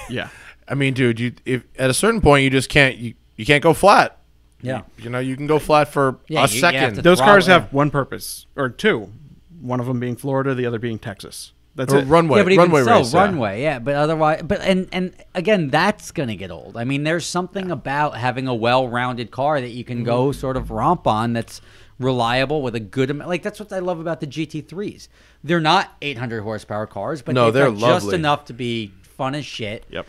Yeah, I mean, dude, if at a certain point you just can't you can't go flat. Yeah. You know, you can go flat for a second. Those cars have one purpose, or two. One of them being Florida, the other being Texas. That's it. Runway. Yeah, but runway even race. Runway, yeah. But otherwise, and again, that's going to get old. I mean, there's something about having a well-rounded car that you can go sort of romp on that's reliable with a good amount. Like, that's what I love about the GT3s. They're not 800 horsepower cars, but they're just enough to be fun as shit. Yep.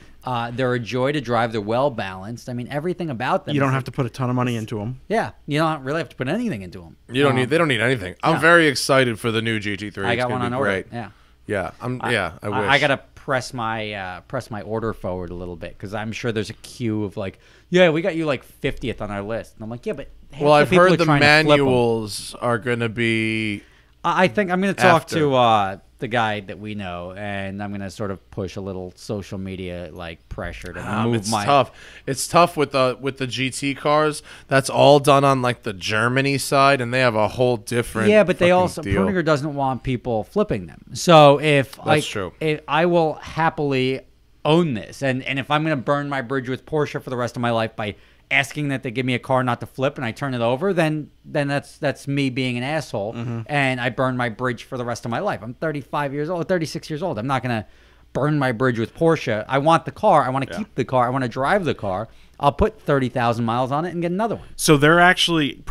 They're a joy to drive. They're well balanced. I mean, everything about them. You don't have to put a ton of money into them. Yeah, you don't really have to put anything into them. You don't need. They don't need anything. I'm very excited for the new GT3. I got one on order. Yeah. Yeah. I wish. I gotta press my order forward a little bit because I'm sure there's a queue of like, yeah, we got you like 50th on our list, and I'm like, yeah, but well, I've heard the manuals are gonna be. I think I'm gonna talk to the guy that we know, and I'm gonna sort of push a little social media like pressure to move my. Tough. It's tough with the GT cars. That's all done on like the Germany side, and they have a whole different. Yeah, but they also Perniger doesn't want people flipping them. So if that's true, if I will happily own this, and if I'm gonna burn my bridge with Porsche for the rest of my life by asking that they give me a car not to flip and I turn it over, then that's me being an asshole, and I burn my bridge for the rest of my life. I'm 35 years old, 36 years old. I'm not going to burn my bridge with Porsche. I want the car. I want to keep the car. I want to drive the car. I'll put 30,000 miles on it and get another one. So they're actually being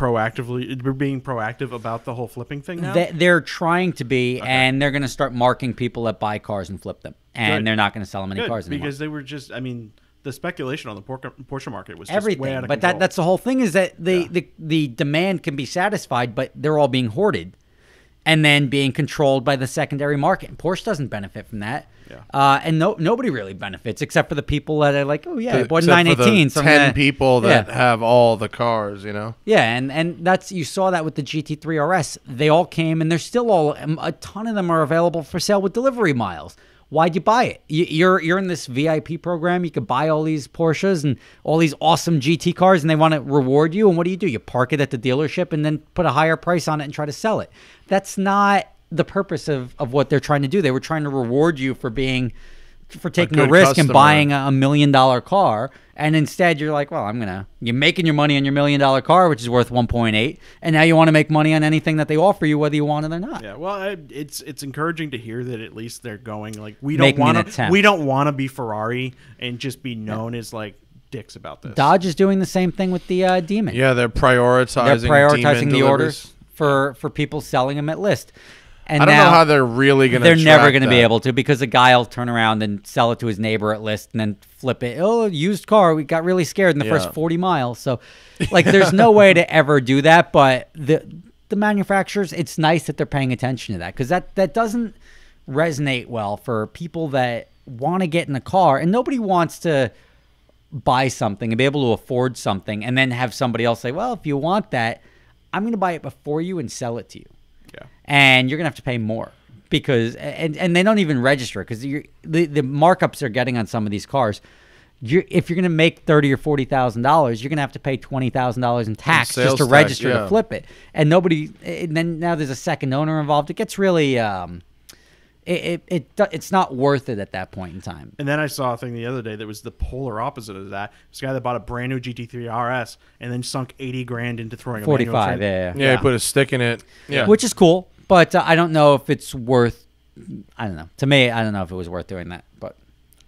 proactive about the whole flipping thing now? They're trying to be, and they're going to start marking people that buy cars and flip them. And they're not going to sell them any cars anymore. Because they were just, I mean, the speculation on the Porsche market was just everything. Way out of but control. That's the whole thing is that the demand can be satisfied, but they're all being hoarded and then being controlled by the secondary market. And Porsche doesn't benefit from that. Yeah. And nobody really benefits except for the people that are like, oh, yeah, I bought a 918. So 10 people that have all the cars, you know? Yeah, and that's you saw that with the GT3 RS. They all came, and they're still all a ton of them are available for sale with delivery miles. Why'd you buy it? You're in this VIP program. You could buy all these Porsches and all these awesome GT cars, and they want to reward you. And what do? You park it at the dealership and then put a higher price on it and try to sell it. That's not the purpose of what they're trying to do. They were trying to reward you for taking a risk and buying a $1 million car. And instead, you're like, well, you're making your money on your $1 million car, which is worth 1.8, and now you want to make money on anything that they offer you, whether you want it or not. Yeah, well, it's encouraging to hear that at least they're going like we don't want to be Ferrari and just be known as like dicks about this. Dodge is doing the same thing with the Demon. Yeah, they're prioritizing the orders for people selling them at list. And I don't know how they're really going to. They're never going to be able to because a guy will turn around and sell it to his neighbor at list and then flip it. Oh, used car. We got really scared in the first 40 miles. So, like, there's no way to ever do that. But the manufacturers, it's nice that they're paying attention to that because that doesn't resonate well for people that want to get in a car and nobody wants to buy something and be able to afford something and then have somebody else say, well, if you want that, I'm going to buy it before you and sell it to you. Yeah. And you're going to have to pay more because, and they don't even register because the markups they're getting on some of these cars. If you're going to make $30,000 or $40,000, you're going to have to pay $20,000 in tax just to register to flip it. And then now there's a second owner involved. It gets really, it's not worth it at that point in time. And then I saw a thing the other day that was the polar opposite of that. This guy that bought a brand new GT3 RS and then sunk $80,000 into throwing a 45, yeah, he put a stick in it, which is cool. But I don't know if it's worth. I don't know. To me, I don't know if it was worth doing that. But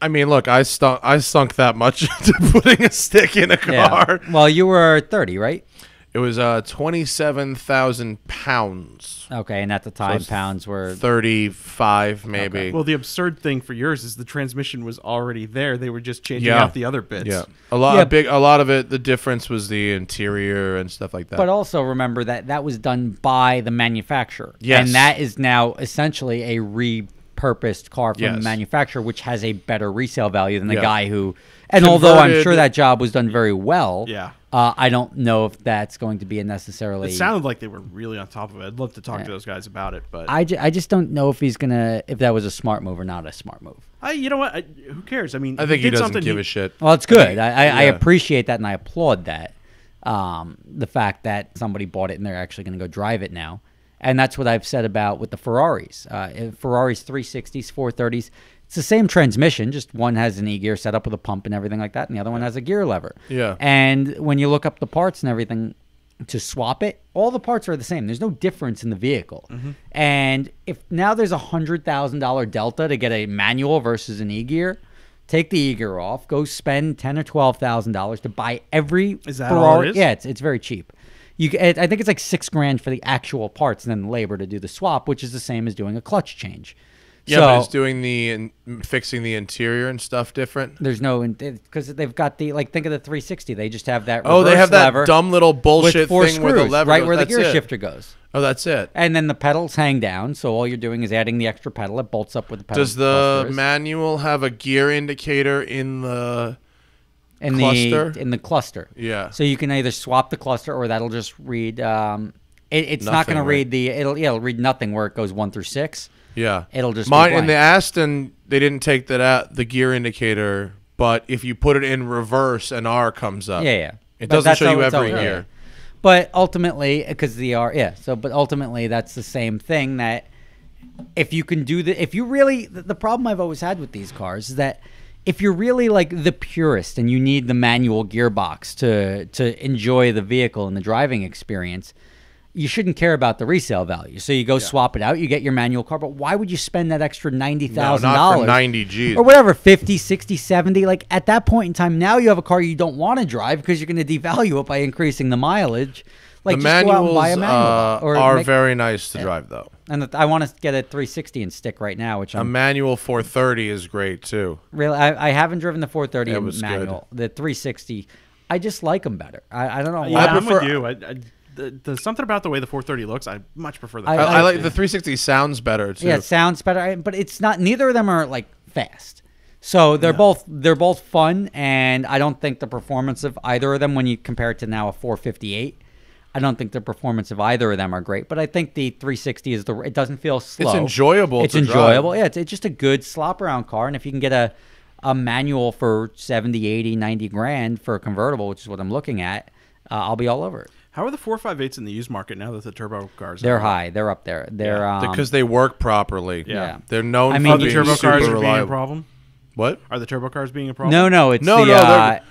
I mean, look, I sunk that much into putting a stick in a car. Yeah. Well, you were 30, right? It was 27,000 pounds. Okay, and at the time, pounds were 35, maybe. Okay. Well, the absurd thing for yours is the transmission was already there. They were just changing out the other bits. Yeah, a lot of it. The difference was the interior and stuff like that. But also remember that was done by the manufacturer. Yes, and that is now essentially a repurposed car from the manufacturer, which has a better resale value than the guy who. And although I'm sure that job was done very well, I don't know if that's going to be a necessarily. It sounded like they were really on top of it. I'd love to talk to those guys about it, but I just don't know if if that was a smart move or not a smart move. You know what? Who cares? I mean, I think he doesn't give a shit. Well, it's good. I appreciate that and I applaud that. The fact that somebody bought it and they're actually going to go drive it now. And that's what I've said about with the Ferraris. Ferraris 360s, 430s. It's the same transmission, just one has an e-gear set up with a pump and everything like that, and the other one has a gear lever. Yeah. And when you look up the parts and everything to swap it, all the parts are the same. There's no difference in the vehicle. Mm-hmm. And if now there's a $100,000 delta to get a manual versus an e-gear, take the e-gear off, go spend $10,000 or $12,000 to buy every Is that Ferrari. all it is? Yeah, it's very cheap. I think it's like $6,000 for the actual parts and then labor to do the swap, which is the same as doing a clutch change. Yeah, but it's doing fixing the interior and stuff different. There's no, because they've got think of the 360. They just have that. They have that dumb little bullshit with thing where the lever right goes. where the gear shifter goes. Oh, that's it. And then the pedals hang down, so all you're doing is adding the extra pedal. It bolts up with the pedal. Does the manual have a gear indicator in the cluster? In the cluster. Yeah. So you can either swap the cluster, or that'll just read. It's not going to read it'll read nothing where it goes 1 through 6. Yeah, it'll just in the Aston they didn't take that out, the gear indicator, but if you put it in reverse, an R comes up. It doesn't show you every gear. But ultimately, because the R, but ultimately that's the same thing. That if you can do if you really, the problem I've always had with these cars is that if you're really like the purist and you need the manual gearbox to enjoy the vehicle and the driving experience, you shouldn't care about the resale value. So you go swap it out, you get your manual car, but why would you spend that extra $90,000? No, not for 90 G's. Or whatever, 50, 60, 70. Like at that point in time, now you have a car you don't want to drive because you're going to devalue it by increasing the mileage. Like the just manuals go out and buy a manual. Are very nice to drive, though. And I want to get a 360 and stick right now, which a manual 430 is great, too. Really, I haven't driven the 430 in manual. Good. The 360, I just like them better. I don't know why. Yeah, I'm with you. There's something about the way the 430 looks. I much prefer the. I like the 360. Sounds better too. Yeah, it sounds better, but it's not. Neither of them are like fast. So they're both fun, and I don't think the performance of either of them, when you compare it to now a 458, I don't think the performance of either of them are great. But I think the 360 is it doesn't feel slow. It's enjoyable. It's enjoyable. Drive. Yeah, it's just a good slop around car, and if you can get a manual for 70, 80, 90 grand for a convertible, which is what I'm looking at, I'll be all over it. How are the 458s in the used market now that the turbo cars? They're high. They're up there. They're because they work properly. Yeah. They're known for being the turbo super cars reliable. being a problem. What? Are the turbo cars being a problem? No, it's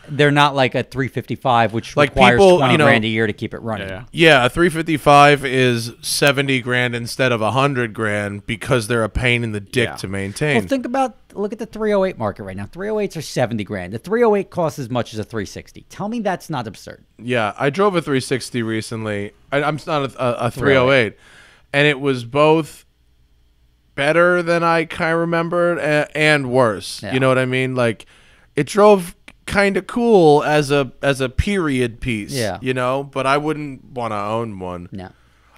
they're not like a 355, which like requires 20 grand a year to keep it running. Yeah, a 355 is 70 grand instead of 100 grand because they're a pain in the dick to maintain. Well, look at the 308 market right now. 308s are 70 grand. The 308 costs as much as a 360. Tell me that's not absurd. Yeah, I drove a 360 recently. I'm not a 308, and it was both better than I kind of remembered and worse. You know what I mean? Like, it drove kind of cool as a period piece. You know, but I wouldn't want to own one. No.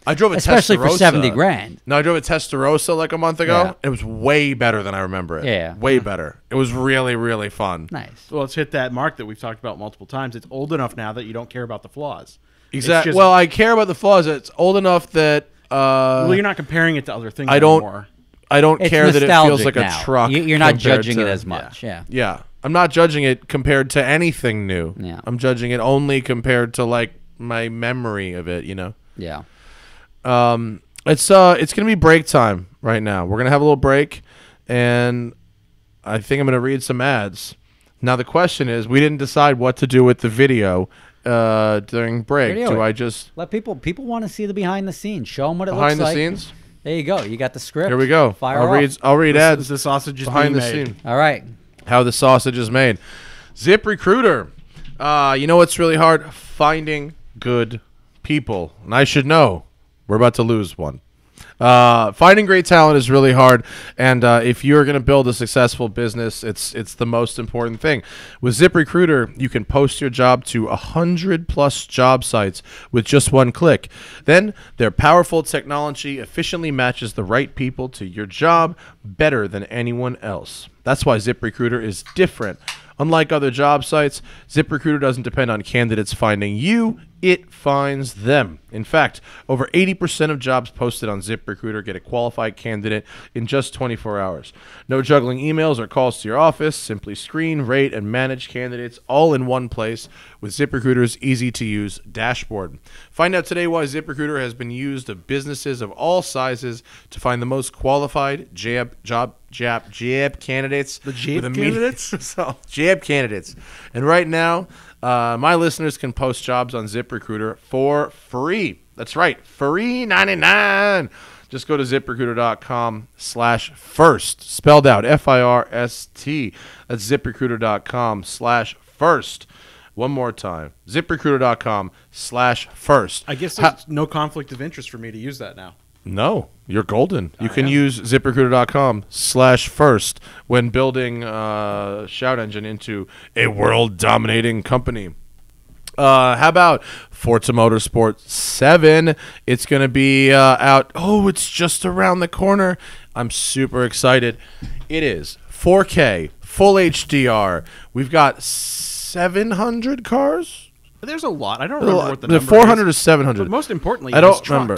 I drove a especially Testarossa. for 70 grand. No, I drove a Testarossa like a month ago. Yeah. It was way better than I remember it. Yeah. Way better. It was really, really fun. Nice. Well, it's hit that mark that we've talked about multiple times. It's old enough now that you don't care about the flaws. Exactly. Well, I care about the flaws. It's old enough that well, you're not comparing it to other things anymore. I don't It's care that it feels like now. a truck. You're not judging it as much. Yeah. I'm not judging it compared to anything new. Yeah. I'm judging it only compared to like my memory of it, you know. Yeah. It's gonna be break time right now. We're gonna have a little break, and I think I'm gonna read some ads. Now the question is, we didn't decide what to do with the video during break. Do I just let people want to see the behind the scenes? Show them what it behind looks like. Behind the scenes? There you go. You got the script. Here we go. Fire off. I'll read ads. The sausage is behind the made. scene. All right. How the sausage is made. ZipRecruiter. You know what's really hard? Finding good people. And I should know. We're about to lose one. Finding great talent is really hard, and if you're going to build a successful business, it's the most important thing. With ZipRecruiter, you can post your job to 100+ job sites with just one click. Then their powerful technology efficiently matches the right people to your job better than anyone else. That's why ZipRecruiter is different. Unlike other job sites, ZipRecruiter doesn't depend on candidates finding you, it finds them. In fact, over 80% of jobs posted on ZipRecruiter get a qualified candidate in just 24 hours. No juggling emails or calls to your office. Simply screen, rate, and manage candidates all in one place with ZipRecruiter's easy-to-use dashboard. Find out today why ZipRecruiter has been used by businesses of all sizes to find the most qualified job candidates. The JAB candidates? JAB candidates. And right now, my listeners can post jobs on ZipRecruiter for free. That's right, free 99. Just go to ZipRecruiter.com/first, spelled out FIRST. That's ZipRecruiter.com/first. One more time, ZipRecruiter.com/first. I guess there's no conflict of interest for me to use that now. No, you're golden. You can use ZipRecruiter.com/first when building Shout Engine into a world-dominating company. How about Forza Motorsport 7? It's going to be out. Oh, it's just around the corner. I'm super excited. It is 4K, full HDR. We've got 700 cars? There's a lot. I don't remember what the number is. 400 or 700. But most importantly, I don't remember.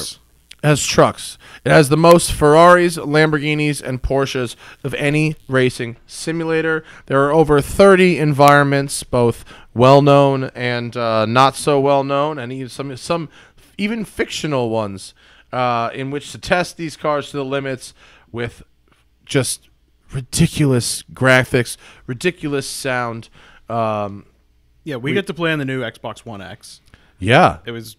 It has trucks. It has the most Ferraris, Lamborghinis, and Porsches of any racing simulator. There are over 30 environments, both well-known and not so well-known, and even some even fictional ones in which to test these cars to the limits with just ridiculous graphics, ridiculous sound. Yeah, we get to play on the new Xbox One X. Yeah. It was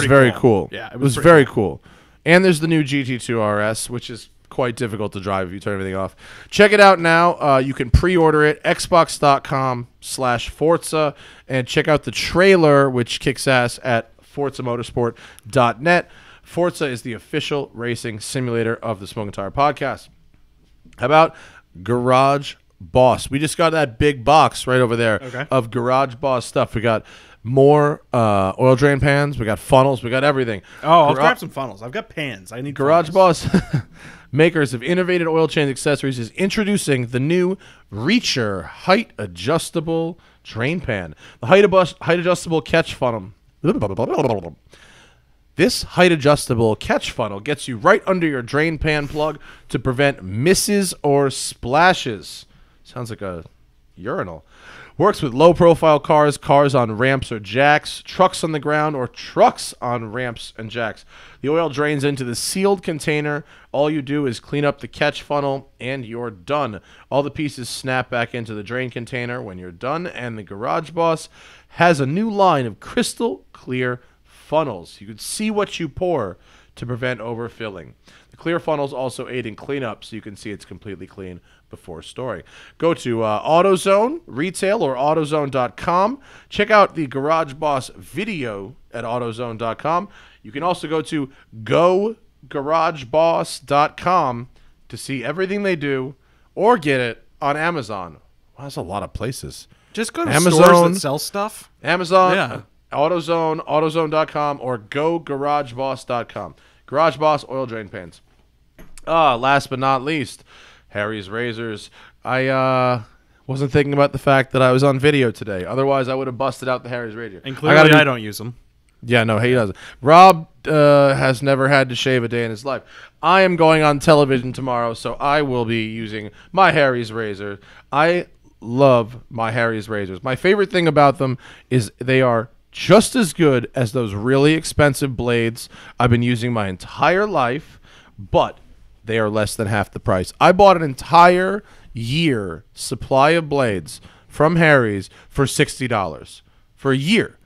very cool. Yeah, it was very cool. And there's the new GT2 RS, which is quite difficult to drive if you turn everything off. Check it out now. You can pre-order it, xbox.com/Forza, and check out the trailer, which kicks ass at ForzaMotorsport.net. Forza is the official racing simulator of the Smoking Tire Podcast. How about Garage Boss? We just got that big box right over there of Garage Boss stuff. We got more oil drain pans. We got funnels. We got everything. Oh, I'll grab some funnels. I've got pans. I need Garage funnels. Boss, makers of innovative oil change accessories, is introducing the new Reacher height adjustable drain pan. The height adjustable catch funnel. This height adjustable catch funnel gets you right under your drain pan plug to prevent misses or splashes. Sounds like a urinal. Works with low-profile cars, cars on ramps or jacks, trucks on the ground, or trucks on ramps and jacks. The oil drains into the sealed container. All you do is clean up the catch funnel, and you're done. All the pieces snap back into the drain container when you're done, and the Garage Boss has a new line of crystal clear funnels. You can see what you pour to prevent overfilling. The clear funnels also aid in cleanup, so you can see it's completely clean before storing. Go to AutoZone Retail or AutoZone.com. Check out the Garage Boss video at AutoZone.com. You can also go to GoGarageBoss.com to see everything they do, or get it on Amazon. Wow, that's a lot of places. Just go to Amazon, stores that sell stuff. Amazon. Yeah. AutoZone, AutoZone.com, or GoGarageBoss.com. Garage Boss oil drain pans. Last but not least, Harry's razors. I wasn't thinking about the fact that I was on video today. Otherwise, I would have busted out the Harry's razor. And clearly, I don't use them. Yeah, no, he doesn't. Rob has never had to shave a day in his life. I am going on television tomorrow, so I will be using my Harry's razor. I love my Harry's razors. My favorite thing about them is they are just as good as those really expensive blades I've been using my entire life, but they are less than half the price. I bought an entire year supply of blades from Harry's for $60 for a year.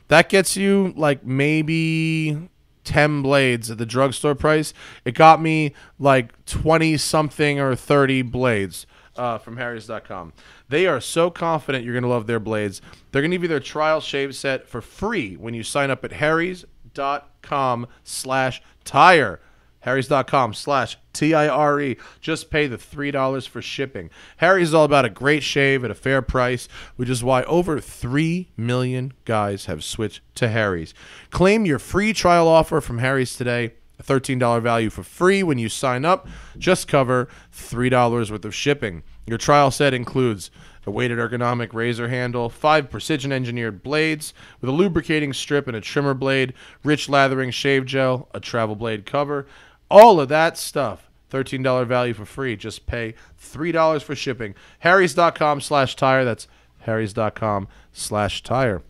That gets you like maybe 10 blades at the drugstore price. It got me like 20 something or 30 blades from Harry's.com. They are so confident you're going to love their blades. They're going to give you their trial shave set for free when you sign up at harrys.com/tire. harrys.com/TIRE. Just pay the $3 for shipping. Harry's is all about a great shave at a fair price, which is why over 3 million guys have switched to Harry's. Claim your free trial offer from Harry's today. A $13 value for free when you sign up. Just cover $3 worth of shipping. Your trial set includes a weighted ergonomic razor handle, 5 precision-engineered blades with a lubricating strip and a trimmer blade, rich lathering shave gel, a travel blade cover, all of that stuff. $13 value for free. Just pay $3 for shipping. harrys.com/tire. That's harrys.com/tire.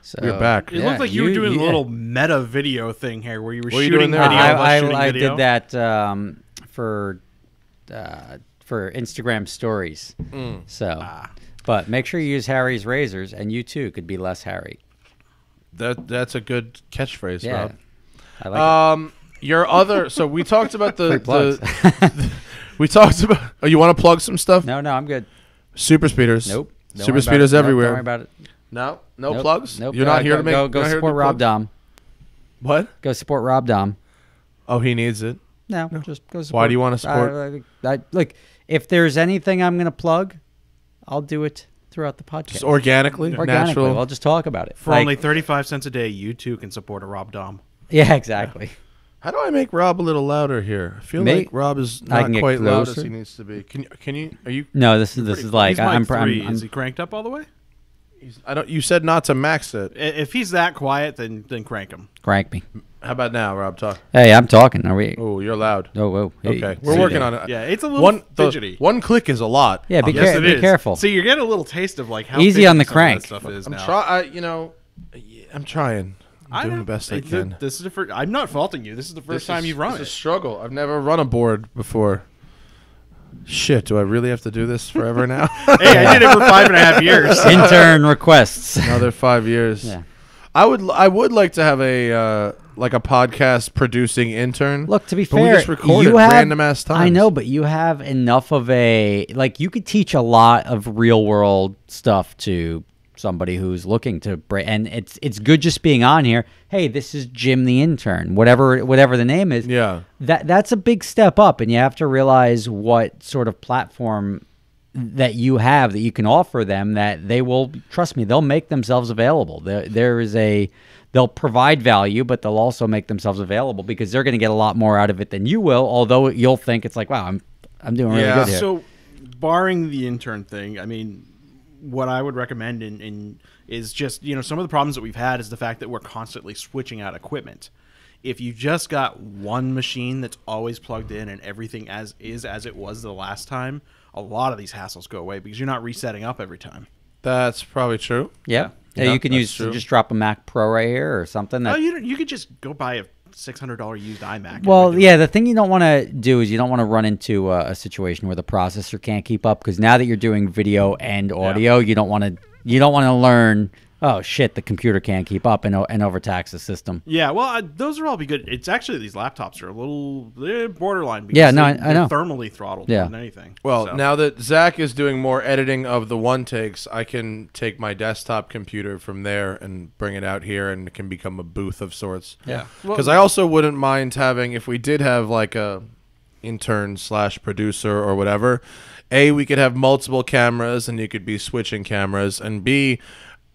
So you're back. It looked like you were doing a little meta video thing here where you were shooting video. I did that for Instagram stories. But make sure you use Harry's razors, and you too could be less Harry. That's a good catchphrase, yeah. Rob. I like it. Your other. So we talked about we talked about. Oh, you want to plug some stuff? No, I'm good. Super Speeders. Nope. Super Speeders everywhere. Don't worry about it. No plugs. Nope. You're not here to make. Go support Rob Dom. What? Go support Rob Dom. Oh, he needs it. No, just go support. Why do you want to support? Look, if there's anything I'm going to plug, I'll do it throughout the podcast. Just organically, natural. I'll just talk about it. For only 35 cents a day, you too can support a Rob Dom. Yeah, exactly. How do I make Rob a little louder here? I feel like Rob is not quite loud as he needs to be. Can you? Are you? No, this is like I'm. Is he cranked up all the way? You said not to max it. If he's that quiet, then crank him. Crank me. How about now, Rob? Talk. Hey, I'm talking. Are we? Oh, you're loud. Oh. Hey, okay, we're working on it. Yeah, it's a little fidgety. One click is a lot. Yeah, be careful. So you're getting a little taste of like how easy on the crank. Stuff is now. I'm trying. I'm doing the best I can. This is the first. I'm not faulting you. This is the first time you've run it. It's a struggle. I've never run a board before. Shit, do I really have to do this forever now? Hey, I did it for 5.5 years. Intern requests. Another 5 years. Yeah. I would like to have a podcast producing intern. Look, to be fair, we just record at random ass times. I know, but you have enough of you could teach a lot of real world stuff to somebody who's looking to and it's good just being on here. Hey, this is Jim the intern, whatever the name is. Yeah, that's a big step up, and you have to realize what sort of platform that you have that you can offer them, that they will, trust me, they'll make themselves available. They'll provide value, but they'll also make themselves available because they're going to get a lot more out of it than you will, although you'll think it's like, wow, I'm doing really good here. So barring the intern thing, I mean, what I would recommend is just, some of the problems that we've had is the fact that we're constantly switching out equipment. If you just got one machine that's always plugged in and everything as it was the last time, a lot of these hassles go away because you're not resetting up every time. That's probably true. Yeah, you can just drop a Mac Pro right here or something. You could just go buy a $600 used iMac. Well, yeah, the thing you don't want to do is you don't want to run into a situation where the processor can't keep up, because now that you're doing video and audio, you don't want to learn, oh shit, the computer can't keep up and overtax the system. Yeah, well, those are all be good. It's actually, these laptops are they're borderline. Yeah, no, I know. Thermally throttled more than anything. Well, now that Zach is doing more editing of the one takes, I can take my desktop computer from there and bring it out here, and it can become a booth of sorts. Yeah, because I also wouldn't mind having, if we did have like a intern/producer or whatever, A, we could have multiple cameras and you could be switching cameras, and B,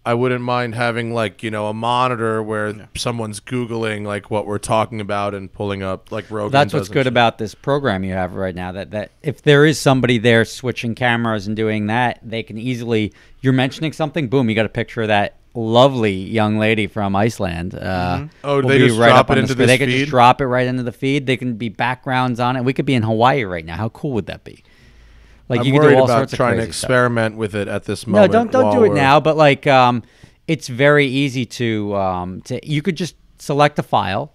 I wouldn't mind having like, you know, a monitor where someone's Googling like what we're talking about and pulling up like Rogan. That's what's good about this program you have right now. That if there is somebody there switching cameras and doing that, they can easily. You're mentioning something, boom, you got a picture of that lovely young lady from Iceland. Oh, they just drop it into this feed? They can just drop it right into the feed. They can be backgrounds on it. We could be in Hawaii right now. How cool would that be? Like I'm you could worried do all about sorts of trying to crazy experiment stuff. with it at this moment. No, don't do it now. But like, it's very easy to you could just select a file,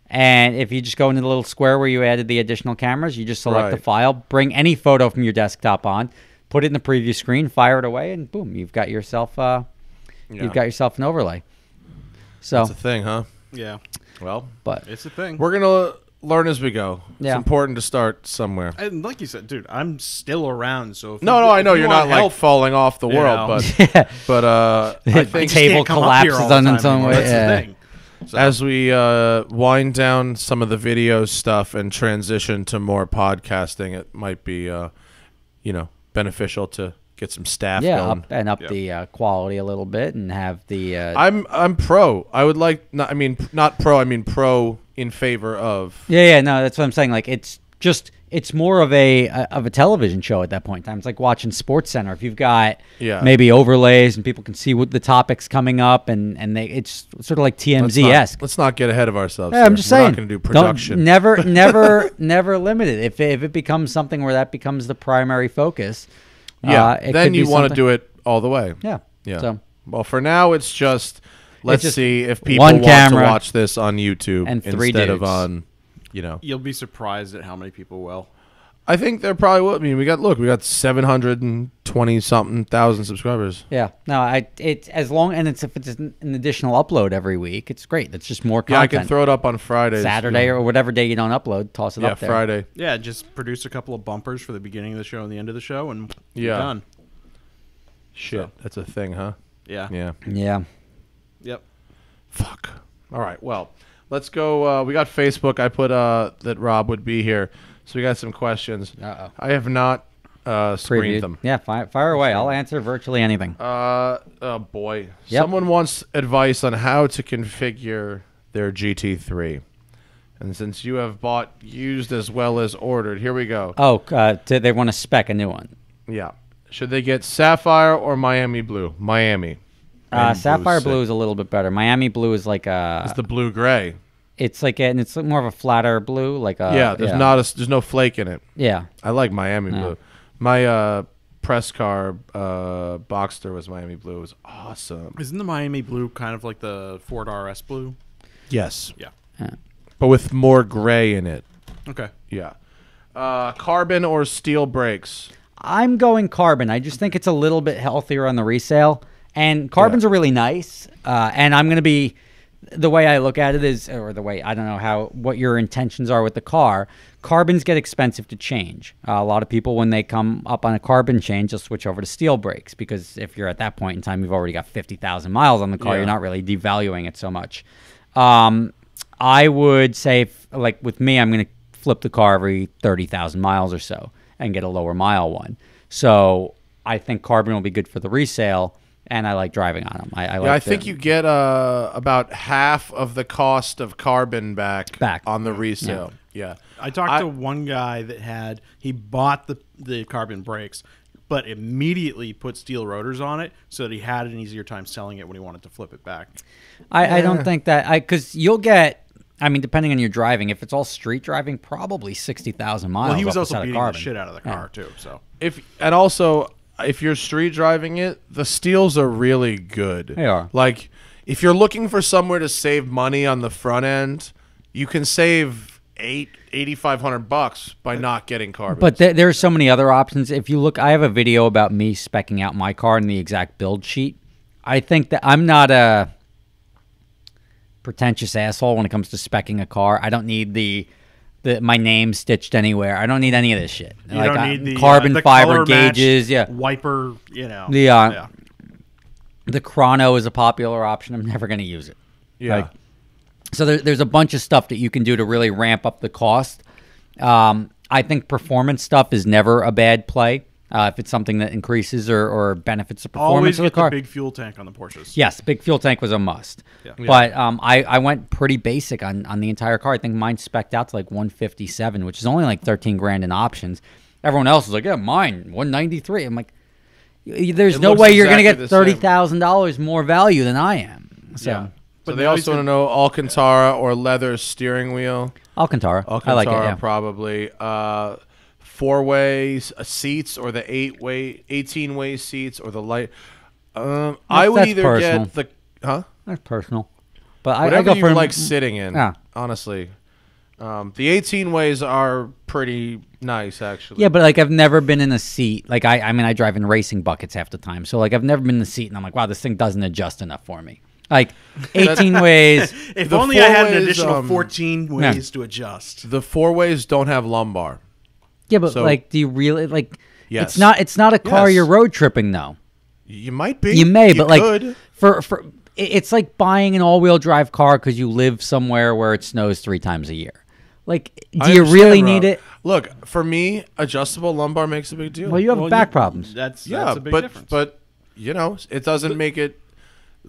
and if you just go into the little square where you added the additional cameras, you just select the file, bring any photo from your desktop on, put it in the preview screen, fire it away, and boom, you've got yourself you've got yourself an overlay. So that's a thing, huh? Yeah. Well, but it's a thing. We're gonna learn as we go. Yeah. It's important to start somewhere. And like you said, dude, I'm still around. So if I know you're not like falling off the world, but I think table collapses on its own way. That's the thing. So. As we wind down some of the video stuff and transition to more podcasting, it might be you know, beneficial to get some staff going. Up the quality a little bit and have the. I'm pro. I would like not pro. I mean pro in favor of. Yeah. No, that's what I'm saying. Like it's more of a television show at that point in time. It's like watching Sports Center. If you've got maybe overlays and people can see what the topics coming up and it's sort of like TMZ-esque. Let's not get ahead of ourselves. Yeah, I'm just saying. We're not going to do production. Never limit it. If it becomes something where that becomes the primary focus. Then you want to do it all the way. Yeah. So, well, for now, it's just let's see if people want to watch this on YouTube and instead of on, you know. You'll be surprised at how many people will. I think there probably will. I mean, we got 720 something thousand subscribers. Yeah. No, it's as long if it's an additional upload every week, it's great. It's just more content. Yeah, I can throw it up on Fridays, Saturday, or whatever day you don't upload. Toss it up there. Yeah, Friday. Yeah, just produce a couple of bumpers for the beginning of the show and the end of the show, and you're done. Shit, that's a thing, huh? Yeah. Yeah. Yep. Fuck. All right. Well, let's go. We got Facebook. I put that Rob would be here. So we got some questions. I have not screened them. Yeah, fire away. I'll answer virtually anything. Oh, boy. Yep. Someone wants advice on how to configure their GT3. And since you have bought used as well as ordered, here we go. Oh, they want to spec a new one. Yeah. Should they get Sapphire or Miami Blue? Miami. Sapphire Blue is a little bit better. Miami Blue is like a... It's the blue-gray. It's like and it's more of a flatter blue, like a there's no flake in it. Yeah, I like Miami Blue. My press car Boxster was Miami Blue. It was awesome. Isn't the Miami Blue kind of like the Ford RS Blue? Yes. Yeah. But with more gray in it. Okay. Yeah. Carbon or steel brakes? I'm going carbon. I just think it's a little bit healthier on the resale, and carbons are really nice. And I'm going to be. The way I look at it is, or the way, I don't know what your intentions are with the car. Carbons get expensive to change. A lot of people, when they come up on a carbon change, they'll switch over to steel brakes because if you're at that point in time, you've already got 50,000 miles on the car. You're not really devaluing it so much. I would say, like with me, I'm going to flip the car every 30,000 miles or so and get a lower mile one. So I think carbon will be good for the resale. And I like driving on them. I think you get about half of the cost of carbon back on the resale. Yeah. I talked to one guy that he bought the carbon brakes, but immediately put steel rotors on it so that he had an easier time selling it when he wanted to flip it back. I don't think that because you'll get. I mean, depending on your driving, if it's all street driving, probably 60,000 miles. Well, he was also beating the shit out of the car too. So if you're street driving it, the steels are really good. They are. Like, if you're looking for somewhere to save money on the front end, you can save $8,500 by not getting carbon. But there's so many other options. If you look, I have a video about me speccing out my car in the exact build sheet. I think that I'm not a pretentious asshole when it comes to speccing a car. I don't need my name stitched anywhere. I don't need any of this shit. You don't need the carbon the fiber gauges. Yeah, wiper. The chrono is a popular option. I'm never going to use it. Yeah. So there's a bunch of stuff that you can do to really ramp up the cost. I think performance stuff is never a bad play. if it's something that increases or benefits the performance of the car. Always get the big fuel tank on the Porsches. Yes, big fuel tank was a must. Yeah. But I went pretty basic on the entire car. I think mine spec'd out to like 157, which is only like 13 grand in options. Everyone else is like, yeah, mine 193. I'm like, there's no way you're going to get $30,000 more value than I am. So. Yeah. But they also want to know Alcantara or leather steering wheel. Alcantara. I like it, yeah. Probably. 4-way seats or the 18-way seats or the light. I would either personal. Get the... Huh? That's personal. But whatever I go you for like sitting in, honestly. The 18-ways are pretty nice, actually. Yeah, but like I've never been in a seat. Like I mean, I drive in racing buckets half the time. So like I've never been in the seat and I'm like, wow, this thing doesn't adjust enough for me. Like 18 ways. If only I had an additional 14 ways to adjust. The 4-ways don't have lumbar. Yeah, but like, do you really like? Yes. It's not a car you're road tripping though. You might be. You may, but like for it's like buying an all-wheel drive car because you live somewhere where it snows 3 times a year. Like, do you really need it? Look, for me, adjustable lumbar makes a big deal. Well, you have back problems. That's a big difference. But you know, it doesn't make it.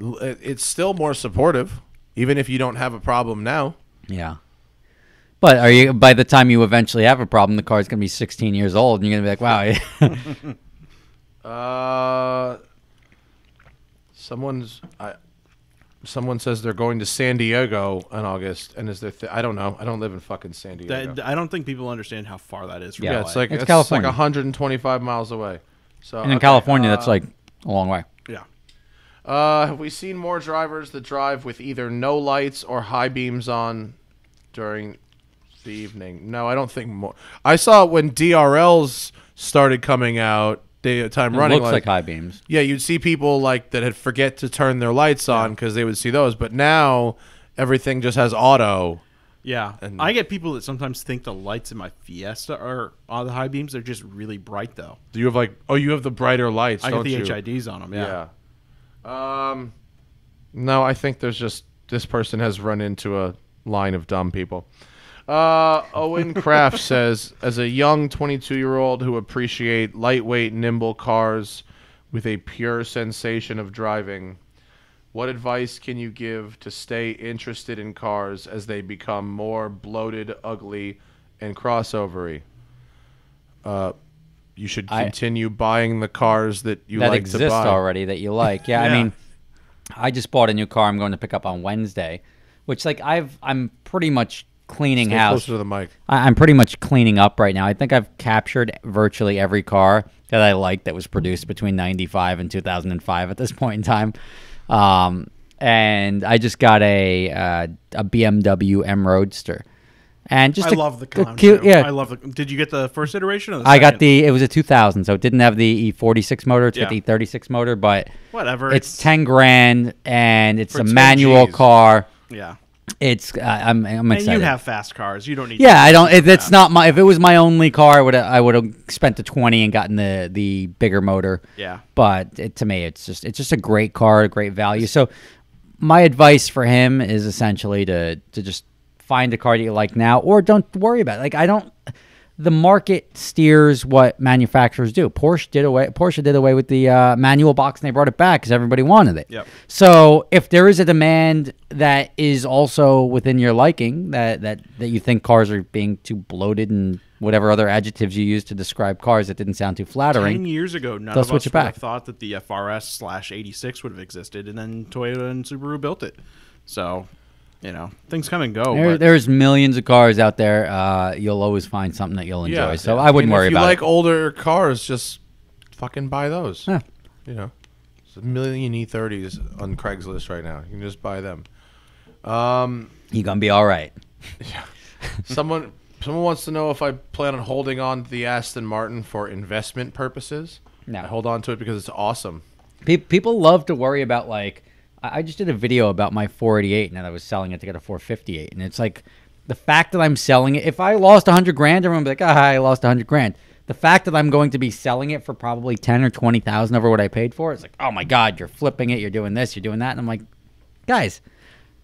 It's still more supportive, even if you don't have a problem now. Yeah. But are you? By the time you eventually have a problem, the car's gonna be 16 years old, and you're gonna be like, "Wow." Someone says they're going to San Diego in August, and is there? I don't know. I don't live in fucking San Diego. I don't think people understand how far that is from LA. It's like California. Like 125 miles away. So, and in California, that's like a long way. Yeah. Have we seen more drivers that drive with either no lights or high beams on during the evening? No, I don't think more. I saw when DRLs started coming out, daytime running. Looks like high beams. Yeah, you'd see people like that had forget to turn their lights on because they would see those. But now everything just has auto. Yeah, and I get people that sometimes think the lights in my Fiesta are on the high beams. They're just really bright though. Do you have like? Oh, you have the brighter lights. I got the you? HIDs on them. Yeah. No, I think there's just this person has run into a line of dumb people. Owen Kraft says, as a young 22-year-old who appreciate lightweight, nimble cars with a pure sensation of driving, what advice can you give to stay interested in cars as they become more bloated, ugly, and crossovery? You should continue buying the cars that you like to buy. That exist already that you like. Yeah, I mean, I just bought a new car I'm going to pick up on Wednesday, which like I'm pretty much cleaning house. Closer to the mic. I'm pretty much cleaning up right now. I think I've captured virtually every car that I like that was produced between 95 and 2005 at this point in time. And I just got a BMW M Roadster. And just I love the clown. Cute, yeah. I love the. Did you get the first iteration? Or the I got it was a 2000, so it didn't have the E46 motor. It's got the E36 motor, but whatever. It's 10 grand, and it's a manual car. Yeah. It's I'm excited. And you have fast cars. You don't need. Yeah, I don't. It's not my. If it was my only car, I would have spent the 20 and gotten the bigger motor. Yeah. But to me, it's just a great car, a great value. So my advice for him is essentially to just find a car that you like now, or don't worry about it. Like the market steers what manufacturers do. Porsche did away with the manual box, and they brought it back because everybody wanted it. Yep. So if there is a demand that is also within your liking, that you think cars are being too bloated and whatever other adjectives you use to describe cars that didn't sound too flattering. 10 years ago, none of us would have thought that the FRS/86 would have existed, and then Toyota and Subaru built it. So, things come and go. There's millions of cars out there. You'll always find something that you'll enjoy. So I wouldn't worry about it. If you like older cars, just fucking buy those. Yeah. There's a million E30s on Craigslist right now. You can just buy them. You're going to be all right. Yeah. Someone wants to know if I plan on holding on to the Aston Martin for investment purposes. No. I hold on to it because it's awesome. People love to worry about, like, I just did a video about my 488 and that I was selling it to get a 458. And it's like the fact that I'm selling it, if I lost 100 grand, everyone would be like, I lost 100 grand. The fact that I'm going to be selling it for probably 10 or 20,000 over what I paid for, it's like, oh my God, you're flipping it, you're doing this, you're doing that. And I'm like, guys,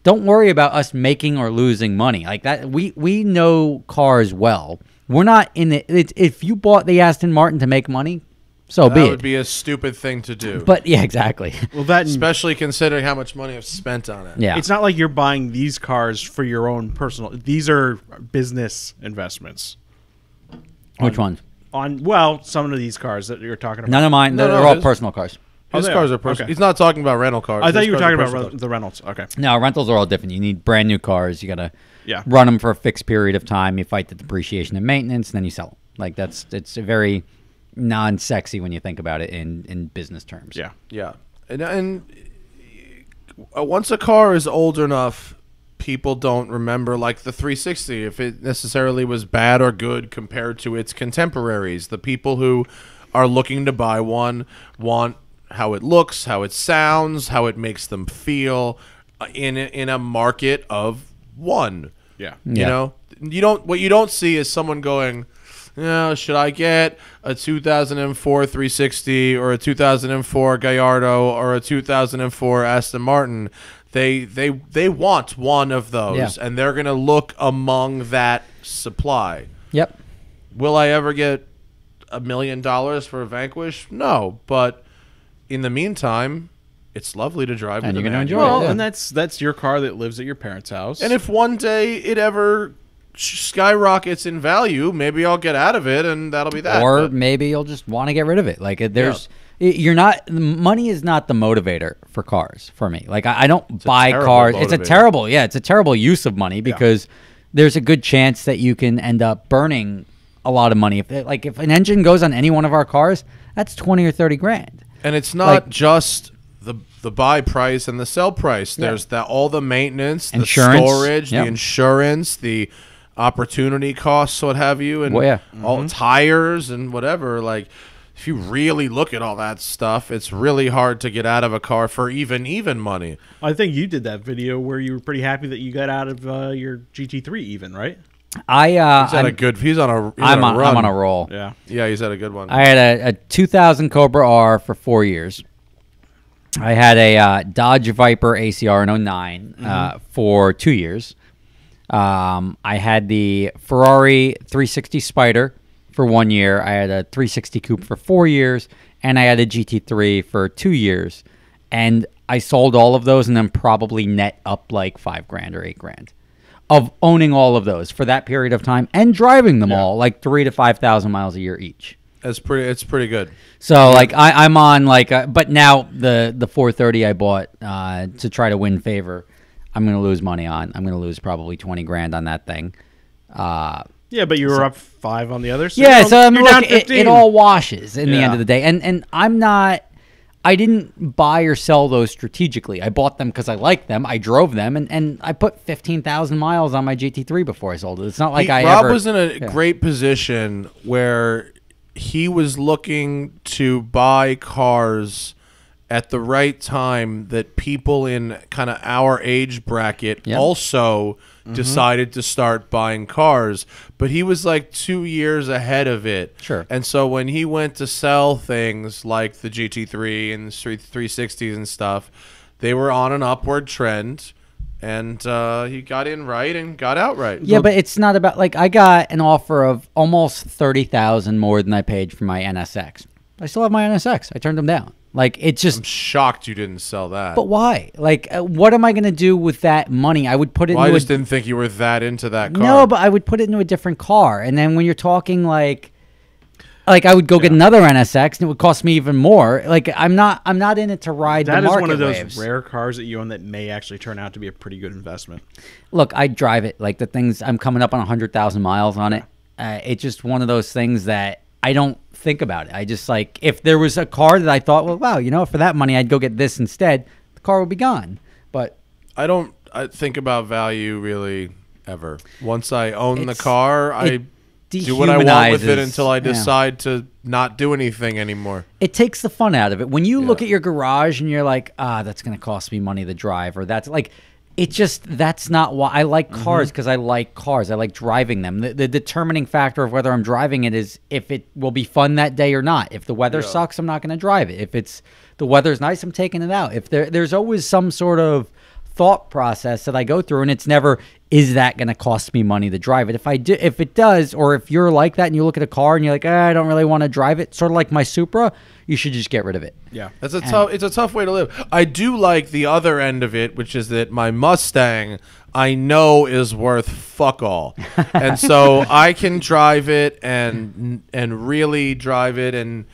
don't worry about us making or losing money. Like that, we know cars well. We're not in it. If you bought the Aston Martin to make money, so be it. That would be a stupid thing to do. But yeah, exactly. Well, that especially considering how much money I've spent on it. Yeah, it's not like you're buying these cars for your own personal. These are business investments. Which ones? Well, some of these cars that you're talking about. None of mine. They're all personal cars. His cars are personal. Okay. He's not talking about rental cars. I thought you were talking about the rentals. Okay. No, rentals are all different. You need brand new cars. You got to run them for a fixed period of time. You fight the depreciation and maintenance, and then you sell them. Like it's a very non-sexy when you think about it in business terms. Yeah. Yeah. And once a car is old enough, people don't remember like the 360 if it necessarily was bad or good compared to its contemporaries. The people who are looking to buy one want how it looks, how it sounds, how it makes them feel in a market of one. Yeah. You know, what you don't see is someone going, should I get a 2004 360 or a 2004 Gallardo or a 2004 Aston Martin? They want one of those, and they're going to look among that supply. Yep. Will I ever get $1 million for a Vanquish? No, but in the meantime, it's lovely to drive. And you're going to enjoy it. Yeah. And that's your car that lives at your parents' house. And if one day it ever skyrockets in value, maybe I'll get out of it, and that'll be that. Or maybe you'll just want to get rid of it. Like there's... Yeah. You're not. Money is not the motivator for cars for me. Like I don't buy cars. It's a terrible use of money because there's a good chance that you can end up burning a lot of money. If an engine goes on any one of our cars, that's 20 or 30 grand. And it's not just the buy price and the sell price. There's all the maintenance, insurance, the storage, the insurance, the opportunity costs, what have you, and all tires and whatever. Like, if you really look at all that stuff, it's really hard to get out of a car for even money. I think you did that video where you were pretty happy that you got out of your GT3 even, right? He's on a roll. Yeah, he's had a good one. I had a 2000 Cobra R for 4 years. I had a Dodge Viper ACR in 09 for 2 years. I had the Ferrari 360 Spider for 1 year. I had a 360 Coupe for 4 years, and I had a GT3 for 2 years. And I sold all of those and then probably net up like $5 grand or $8 grand of owning all of those for that period of time and driving them all like 3,000 to 5,000 miles a year each. It's pretty good. So like I'm on like, but now the 430 I bought to try to win favor, I'm going to lose money on. I'm going to lose probably 20 grand on that thing. Yeah, but you were up 5 on the other side. Yeah, so you're down 15. It all washes in the end of the day. And I didn't buy or sell those strategically. I bought them because I liked them. I drove them, and I put 15,000 miles on my GT3 before I sold it. It's not like Rob was in a great position where he was looking to buy cars at the right time that people in kind of our age bracket also decided to start buying cars, but he was like 2 years ahead of it. Sure. And so when he went to sell things like the GT3 and the 360s and stuff, they were on an upward trend, and he got in right and got out right. Yeah, but it's not about like I got an offer of almost 30,000 more than I paid for my NSX. I still have my NSX. I turned them down. Like, it's just... I'm shocked you didn't sell that. But why? Like, what am I going to do with that money? I would put it I just didn't think you were that into that car. No, but I would put it into a different car. And then when you're talking, like I would go get another NSX, and it would cost me even more. Like, I'm not in it to ride the market That is one of those waves. rare cars that you own that may actually turn out to be a pretty good investment. Look, I drive it. Like, the things... I'm coming up on 100,000 miles on it. It's just one of those things that I don't think about it. I just like, if there was a car that I thought, well, wow, you know, for that money I'd go get this instead, the car would be gone. But I think about value really ever. Once I own the car, I do what I want with it until I decide to not do anything anymore. It takes the fun out of it. When you look at your garage and you're like, that's going to cost me money to drive, or that's like, that's not why I like cars, because I like cars. I like driving them. The determining factor of whether I'm driving it is if it will be fun that day or not. If the weather sucks, I'm not going to drive it. If the weather's nice, I'm taking it out. If there's always some sort of thought process that I go through, and it's never, is that going to cost me money to drive it? If it does, or if you're like that and you look at a car and you're like, I don't really want to drive it, sort of like my Supra, you should just get rid of it. Yeah, it's a tough way to live. I do like the other end of it, which is that my Mustang, I know, is worth fuck all, and so I can drive it and really drive it and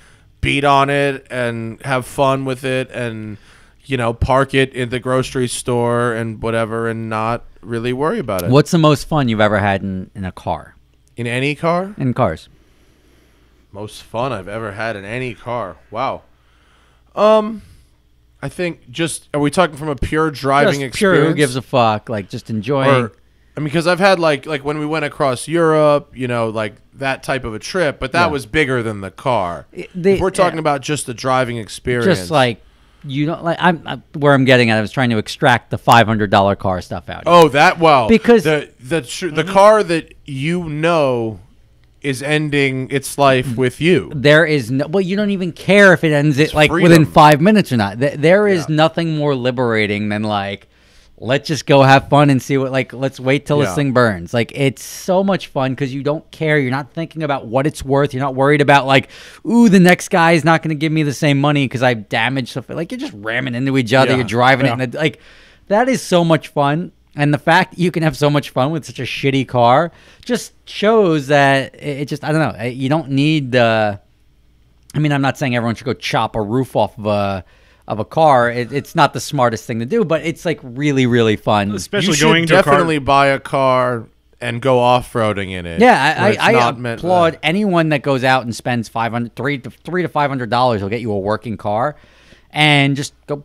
beat on it and have fun with it and park it in the grocery store and whatever and not really worry about it. What's the most fun you've ever had in a car? In any car? In cars. Most fun I've ever had in any car. Wow. I think are we talking from a pure driving experience? Pure, who gives a fuck? Like just enjoying. Because I've had like when we went across Europe, like that type of a trip, but that was bigger than the car. If we're talking about just the driving experience. Just like, I'm where I'm getting at. I was trying to extract the $500 car stuff out. Oh, because the car that is ending its life with you. There is you don't even care if it ends within 5 minutes or not. There is nothing more liberating than let's just go have fun and see let's wait till this thing burns. It's so much fun because you don't care. You're not thinking about what it's worth. You're not worried about the next guy is not going to give me the same money because I've damaged stuff. You're just ramming into each other. You're driving it. And that is so much fun. And the fact that you can have so much fun with such a shitty car just shows that I don't know. You don't need I'm not saying everyone should go chop a roof off of a car. It's not the smartest thing to do, but it's really, really fun. Especially you should definitely buy a car and go off-roading in it. Yeah, I applaud anyone that goes out and spends $300 to $500. Will get you a working car, and just go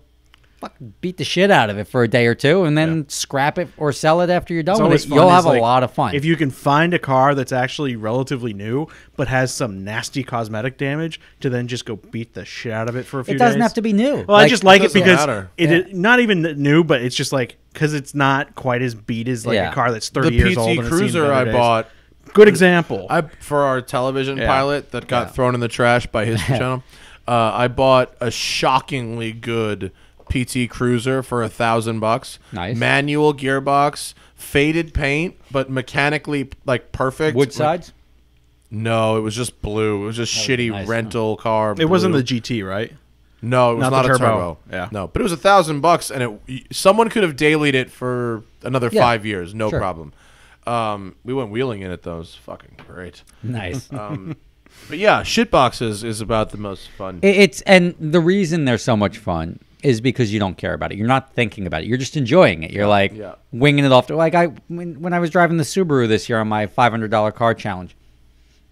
beat the shit out of it for a day or two, and then scrap it or sell it after you're done with it. You'll have a lot of fun. If you can find a car that's actually relatively new but has some nasty cosmetic damage, to then just go beat the shit out of it for a few days. It doesn't have to be new. Well, I just like it because it not even new, but it's just because it's not quite as beat as a car that's 30 years old. The PT Cruiser I bought. Good example. For our television pilot that got thrown in the trash by History Channel, I bought a shockingly good PT Cruiser for $1,000. Nice. Manual gearbox, faded paint, but mechanically perfect. Wood sides? No, it was just blue. It was just shitty rental car. It wasn't the GT, right? No, it was not a turbo. Yeah. No, but it was $1,000, and someone could have dailied it for another 5 years, no problem. We went wheeling in it though. It was fucking great. Nice. But yeah, shitboxes is about the most fun. And the reason they're so much fun is because you don't care about it. You're not thinking about it. You're just enjoying it. You're winging it off. When I was driving the Subaru this year on my $500 car challenge,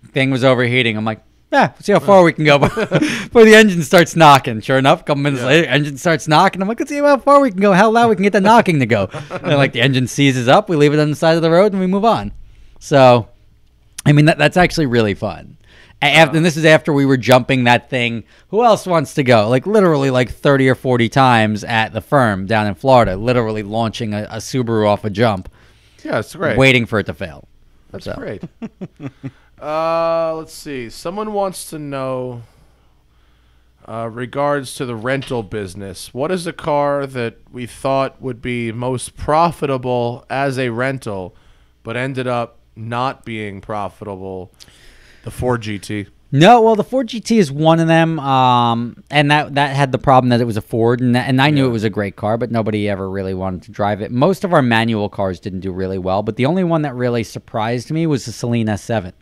thing was overheating. I'm like, let's see how far we can go before the engine starts knocking. Sure enough, a couple minutes later, engine starts knocking. I'm like, let's see how far we can go, how loud we can get the knocking to go. And the engine seizes up, we leave it on the side of the road, and we move on. So, that's actually really fun. And this is after we were jumping that thing. Who else wants to go? Literally 30 or 40 times at the firm down in Florida, literally launching a Subaru off a jump. Yeah, it's great. Waiting for it to fail. That's great. Let's see. Someone wants to know, regards to the rental business, what is a car that we thought would be most profitable as a rental, but ended up not being profitable? The Ford GT. No, well, the Ford GT is one of them, and that had the problem that it was a Ford, and I knew it was a great car, but nobody ever really wanted to drive it. Most of our manual cars didn't do really well, but the only one that really surprised me was the Celine S7.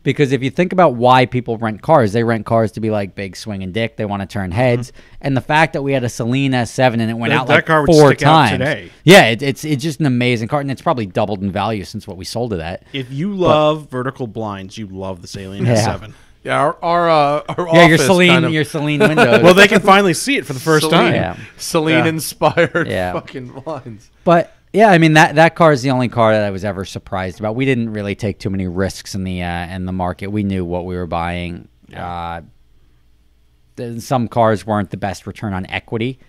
Because if you think about why people rent cars, they rent cars to be big swinging dick. They want to turn heads. And the fact that we had a Celine S7 and it went out that car would 4 stick times. Out today. Yeah, it's just an amazing car, and it's probably doubled in value since what we sold it at. If you love vertical blinds, you love the Celine S7. Yeah, our office your Celine windows. Well, they can finally see it for the first time. Yeah. Celine inspired fucking blinds. But yeah, that car is the only car that I was ever surprised about. We didn't really take too many risks in the market. We knew what we were buying. Some cars weren't the best return on equity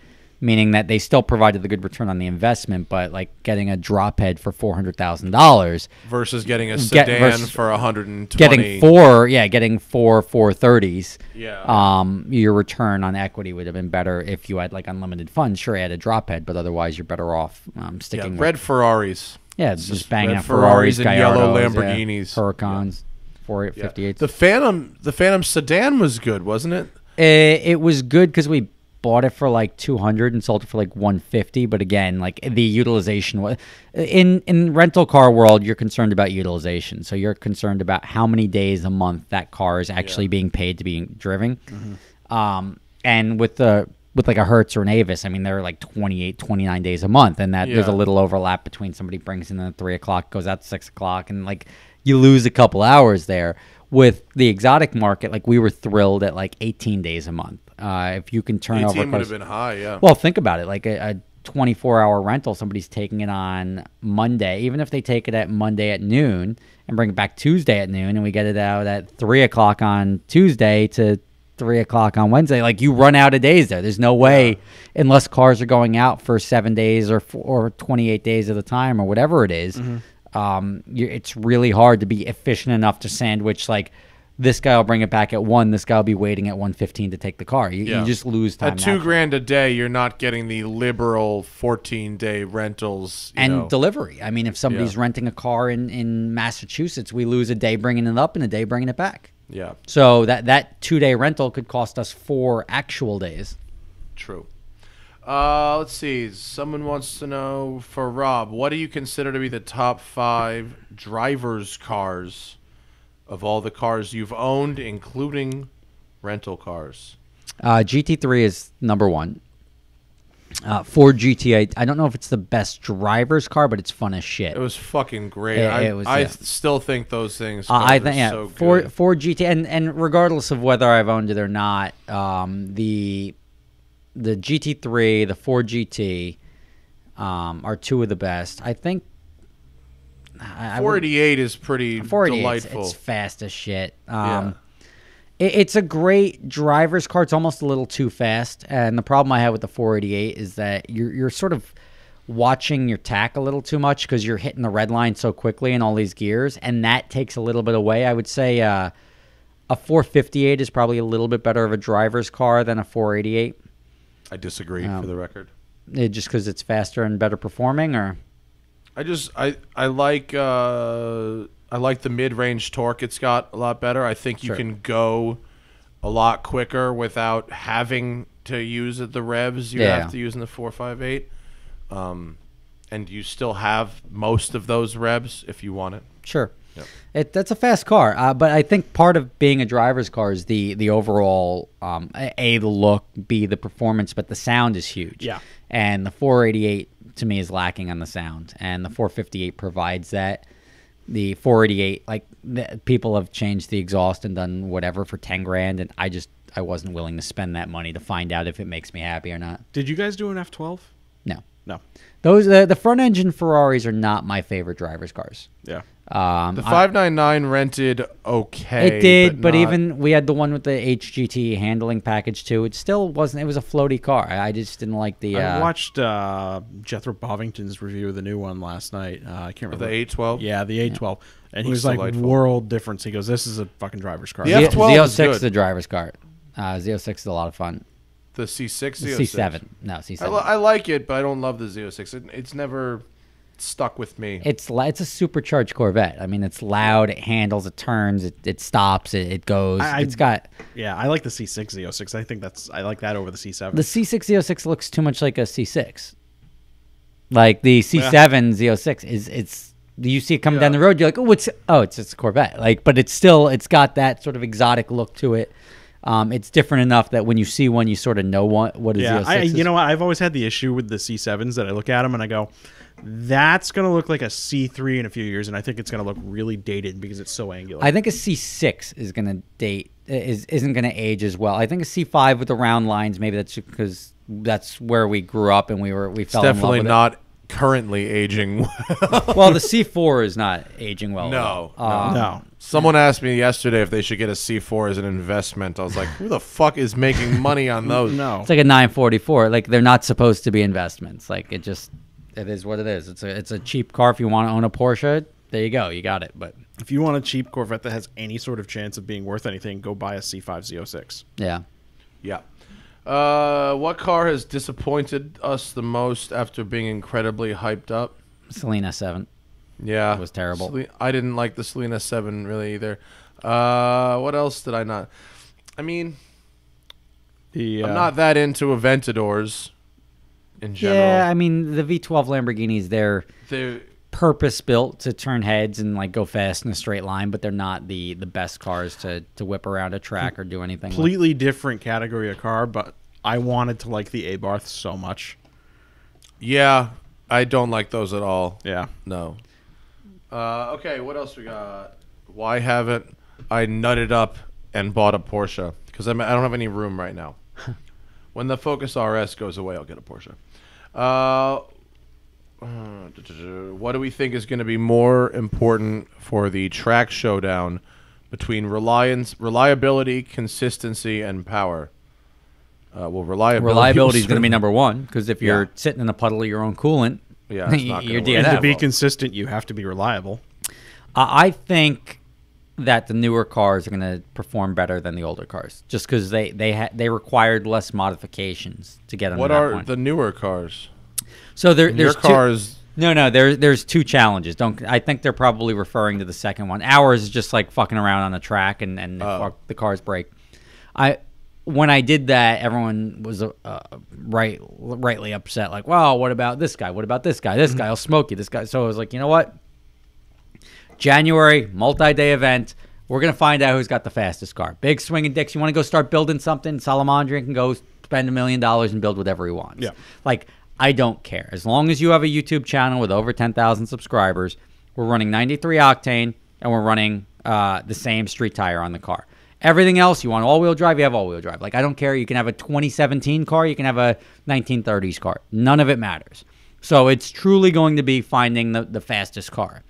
meaning that they still provided the good return on the investment, but like getting a drop head for $400,000 versus getting a sedan for 120. Getting four 430s. Yeah. Your return on equity would have been better if you had like unlimited funds. Sure, you had a drop head, but otherwise you're better off sticking with red Ferraris. Yeah, just banging out Ferraris and yellow Lamborghinis, Huracans, 458s. The Phantom sedan was good, wasn't it? It was good because we bought it for like 200 and sold it for like 150. But again, like the utilization was in rental car world, you're concerned about utilization. So you're concerned about how many days a month that car is actually being paid to be driven. Mm-hmm. And with like a Hertz or an Avis, I mean, they're like 28, 29 days a month. And that there's a little overlap between somebody brings in at 3 o'clock, goes out at 6 o'clock. And like you lose a couple hours there. With the exotic market, like we were thrilled at like 18 days a month. If you can turn over, 18 would have been high, yeah. Well, think about it, like a 24-hour rental. Somebody's taking it on Monday, even if they take it at Monday at noon and bring it back Tuesday at noon, and we get it out at 3 o'clock on Tuesday to 3 o'clock on Wednesday. Like you run out of days there. There's no way, unless cars are going out for 7 days or 28 days at a time or whatever it is. Mm-hmm. It's really hard to be efficient enough to sandwich like this guy will bring it back at 1, this guy will be waiting at 1:15 to take the car. You just lose time. At $2,000 a day, you're not getting the liberal 14-day rentals and delivery. I mean, if somebody's renting a car in Massachusetts, we lose a day bringing it up and a day bringing it back. Yeah. So that 2-day rental could cost us 4 actual days. True. Let's see. Someone wants to know, for Rob, what do you consider to be the top 5 drivers' cars of all the cars you've owned, including rental cars? GT3 is number 1. Ford GT8. I don't know if it's the best driver's car, but it's fun as shit. It was fucking great. I still think those things. I think so good. Ford GT, and regardless of whether I've owned it or not, the GT3, the Ford GT, are 2 of the best. I think 488 is pretty delightful. It's fast as shit. It's a great driver's car. It's almost a little too fast. And the problem I have with the 488 is that you're sort of watching your tack a little too much because you're hitting the red line so quickly in all these gears, and that takes a little bit away. I would say a 458 is probably a little bit better of a driver's car than a 488. I disagree, for the record. Just because it's faster and better performing, or I like the mid-range torque it's got a lot better. I think you can go a lot quicker without having to use the revs you have to use in the 458. And you still have most of those revs if you want it. Sure. Yep. That's a fast car, but I think part of being a driver's car is the overall the look, B, the performance, but the sound is huge. Yeah. And the 488 to me is lacking on the sound, and the 458 provides that. The 488, people have changed the exhaust and done whatever for $10,000, and I wasn't willing to spend that money to find out if it makes me happy or not. Did you guys do an F12? No. Those the front engine Ferraris are not my favorite driver's cars. Yeah. The 599 rented okay. It did, but even we had the one with the HGT handling package too. It still wasn't. It was a floaty car. I just didn't like the. I watched Jethro Bovington's review of the new one last night. I can't remember the 812. Yeah, the 812, and he was like, delightful. World difference. He goes, "This is a fucking driver's car." The F12 Z06 is the driver's car. Z06 is a lot of fun. The C6, the C7. No, C7. I like it, but I don't love the Z06. It's never stuck with me. It's a supercharged Corvette. I mean, it's loud, it handles, it turns, it stops, it goes. It's got. Yeah, I like the C6 Z06. I think I like that over the C7. The C6 Z06 looks too much like a C6. Like the C7 Z06 is you see it coming down the road, you're like, it's a Corvette. Like, but it's got that sort of exotic look to it. It's different enough that when you see one, you sort of know what is Z06 is. You know what? I've always had the issue with the C7s that I look at them and I go, that's going to look like a C3 in a few years, and I think it's going to look really dated because it's so angular. I think a C6 is going to isn't going to age as well. I think a C5 with the round lines, maybe that's because that's where we grew up and we fell in love with it. It's definitely not currently aging well. Well, the C4 is not aging well. No. Someone asked me yesterday if they should get a C4 as an investment. I was like, who the fuck is making money on those? No. It's like a 944. Like, they're not supposed to be investments. Like, it is what it is. It's a cheap car. If you want to own a Porsche, there you go. You got it. But if you want a cheap Corvette that has any sort of chance of being worth anything, go buy a C5 Z06. Yeah. Yeah. What car has disappointed us the most after being incredibly hyped up? Selena 7. Yeah. It was terrible. I didn't like the Selena 7 really either. What else did I not? I mean, I'm not that into Aventadors in general. Yeah, I mean, the V12 Lamborghinis, they're purpose-built to turn heads and like go fast in a straight line, but they're not the best cars to whip around a track or do anything. Completely different category of car, but I wanted to like the Abarth so much. Yeah, I don't like those at all. Yeah. No. Okay, what else we got? Why haven't I nutted up and bought a Porsche? Because I don't have any room right now. When the Focus RS goes away, I'll get a Porsche. What do we think is going to be more important for the track showdown between reliability, consistency, and power? Reliability is going to be number one, because if you're sitting in a puddle of your own coolant, you're DNF. And to be consistent, you have to be reliable. I think that the newer cars are going to perform better than the older cars, just because they required less modifications to get them. What are the newer cars? So there's your cars. There's two challenges. I think they're probably referring to the second one. Ours is just like fucking around on the track and the cars break. When I did that, everyone was rightly upset. Like, wow, what about this guy? What about this guy? This guy will smoke you. This guy. So I was like, you know what? January, multi-day event. We're going to find out who's got the fastest car. Big swinging dicks. You want to go start building something? Salamandrian can go spend $1 million and build whatever he wants. Yeah. Like, I don't care. As long as you have a YouTube channel with over 10,000 subscribers, we're running 93 octane and we're running the same street tire on the car. Everything else, you want all-wheel drive, you have all-wheel drive. Like, I don't care. You can have a 2017 car. You can have a 1930s car. None of it matters. So it's truly going to be finding the fastest car.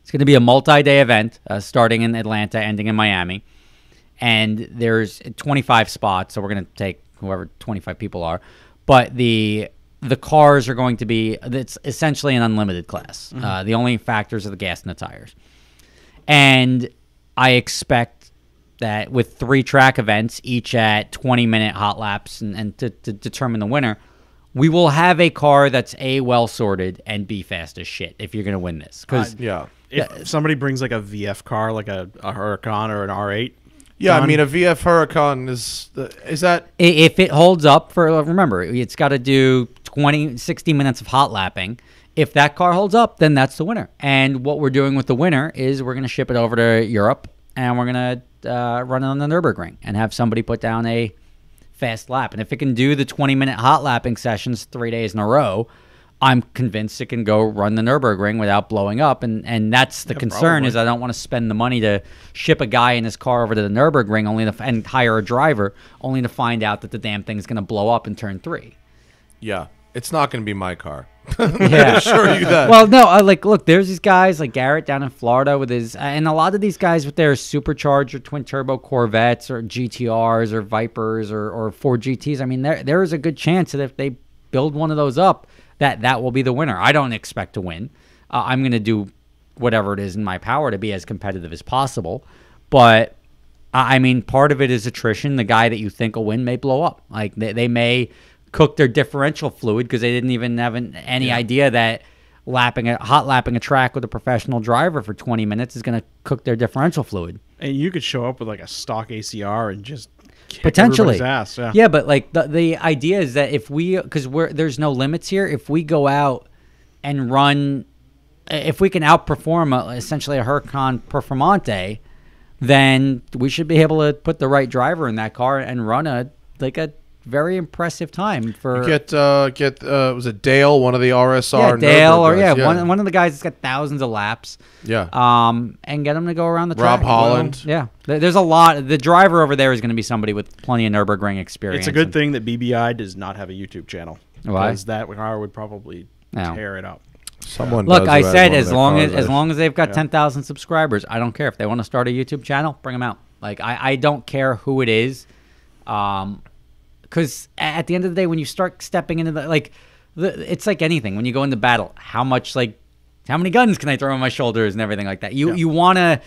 It's going to be a multi-day event starting in Atlanta, ending in Miami. And there's 25 spots, so we're going to take whoever 25 people are. But the cars are going to be, it's essentially an unlimited class. The only factors are the gas and the tires. And I expect that with 3 track events, each at 20-minute hot laps, and to determine the winner, we will have a car that's A, well-sorted, and B, fast as shit if you're going to win this. Because if somebody brings like a VF car, like a Huracan or an R8, yeah, I mean, a VF Huracan is that... If it holds up for... Remember, it's got to do 60 minutes of hot lapping. If that car holds up, then that's the winner. And what we're doing with the winner is we're going to ship it over to Europe, and we're going to run it on the Nürburgring and have somebody put down a fast lap. And if it can do the 20-minute hot lapping sessions 3 days in a row, I'm convinced it can go run the Nürburgring without blowing up. And that's the concern, probably. Is I don't want to spend the money to ship a guy in his car over to the Nürburgring and hire a driver only to find out that the damn thing's going to blow up in turn 3. Yeah, it's not going to be my car. Yeah, I assure you that. Well, no, look, there's these guys like Garrett down in Florida with his, and a lot of these guys with their supercharged or twin turbo Corvettes or GTRs or Vipers or Ford GTs. I mean, there is a good chance that if they build one of those up, that will be the winner. I don't expect to win. I'm going to do whatever it is in my power to be as competitive as possible. But, I mean, part of it is attrition. The guy that you think will win may blow up. Like, they may cook their differential fluid because they didn't even have any idea that hot lapping a track with a professional driver for 20 minutes is going to cook their differential fluid. And you could show up with, like, a stock ACR and just... Potentially, ass, yeah, but like the idea is that if there's no limits here. If we go out and run, if we can outperform essentially a Huracan Performante, then we should be able to put the right driver in that car and run a very impressive time for. You get was it Dale, one of the RSR? Yeah, Dale, or one of the guys that's got thousands of laps. Yeah. And get him to go around the track. Rob Holland. Well, yeah, there's a lot. The driver over there is going to be somebody with plenty of Nürburgring experience. It's a good thing that BBI does not have a YouTube channel. Why? Because that car would probably tear it up. Someone look. I said as long as they've got 10,000 subscribers, I don't care if they want to start a YouTube channel. Bring them out. Like I don't care who it is, because at the end of the day, when you start stepping into it's like anything. When you go into battle, how many guns can I throw on my shoulders and everything like that. You want to.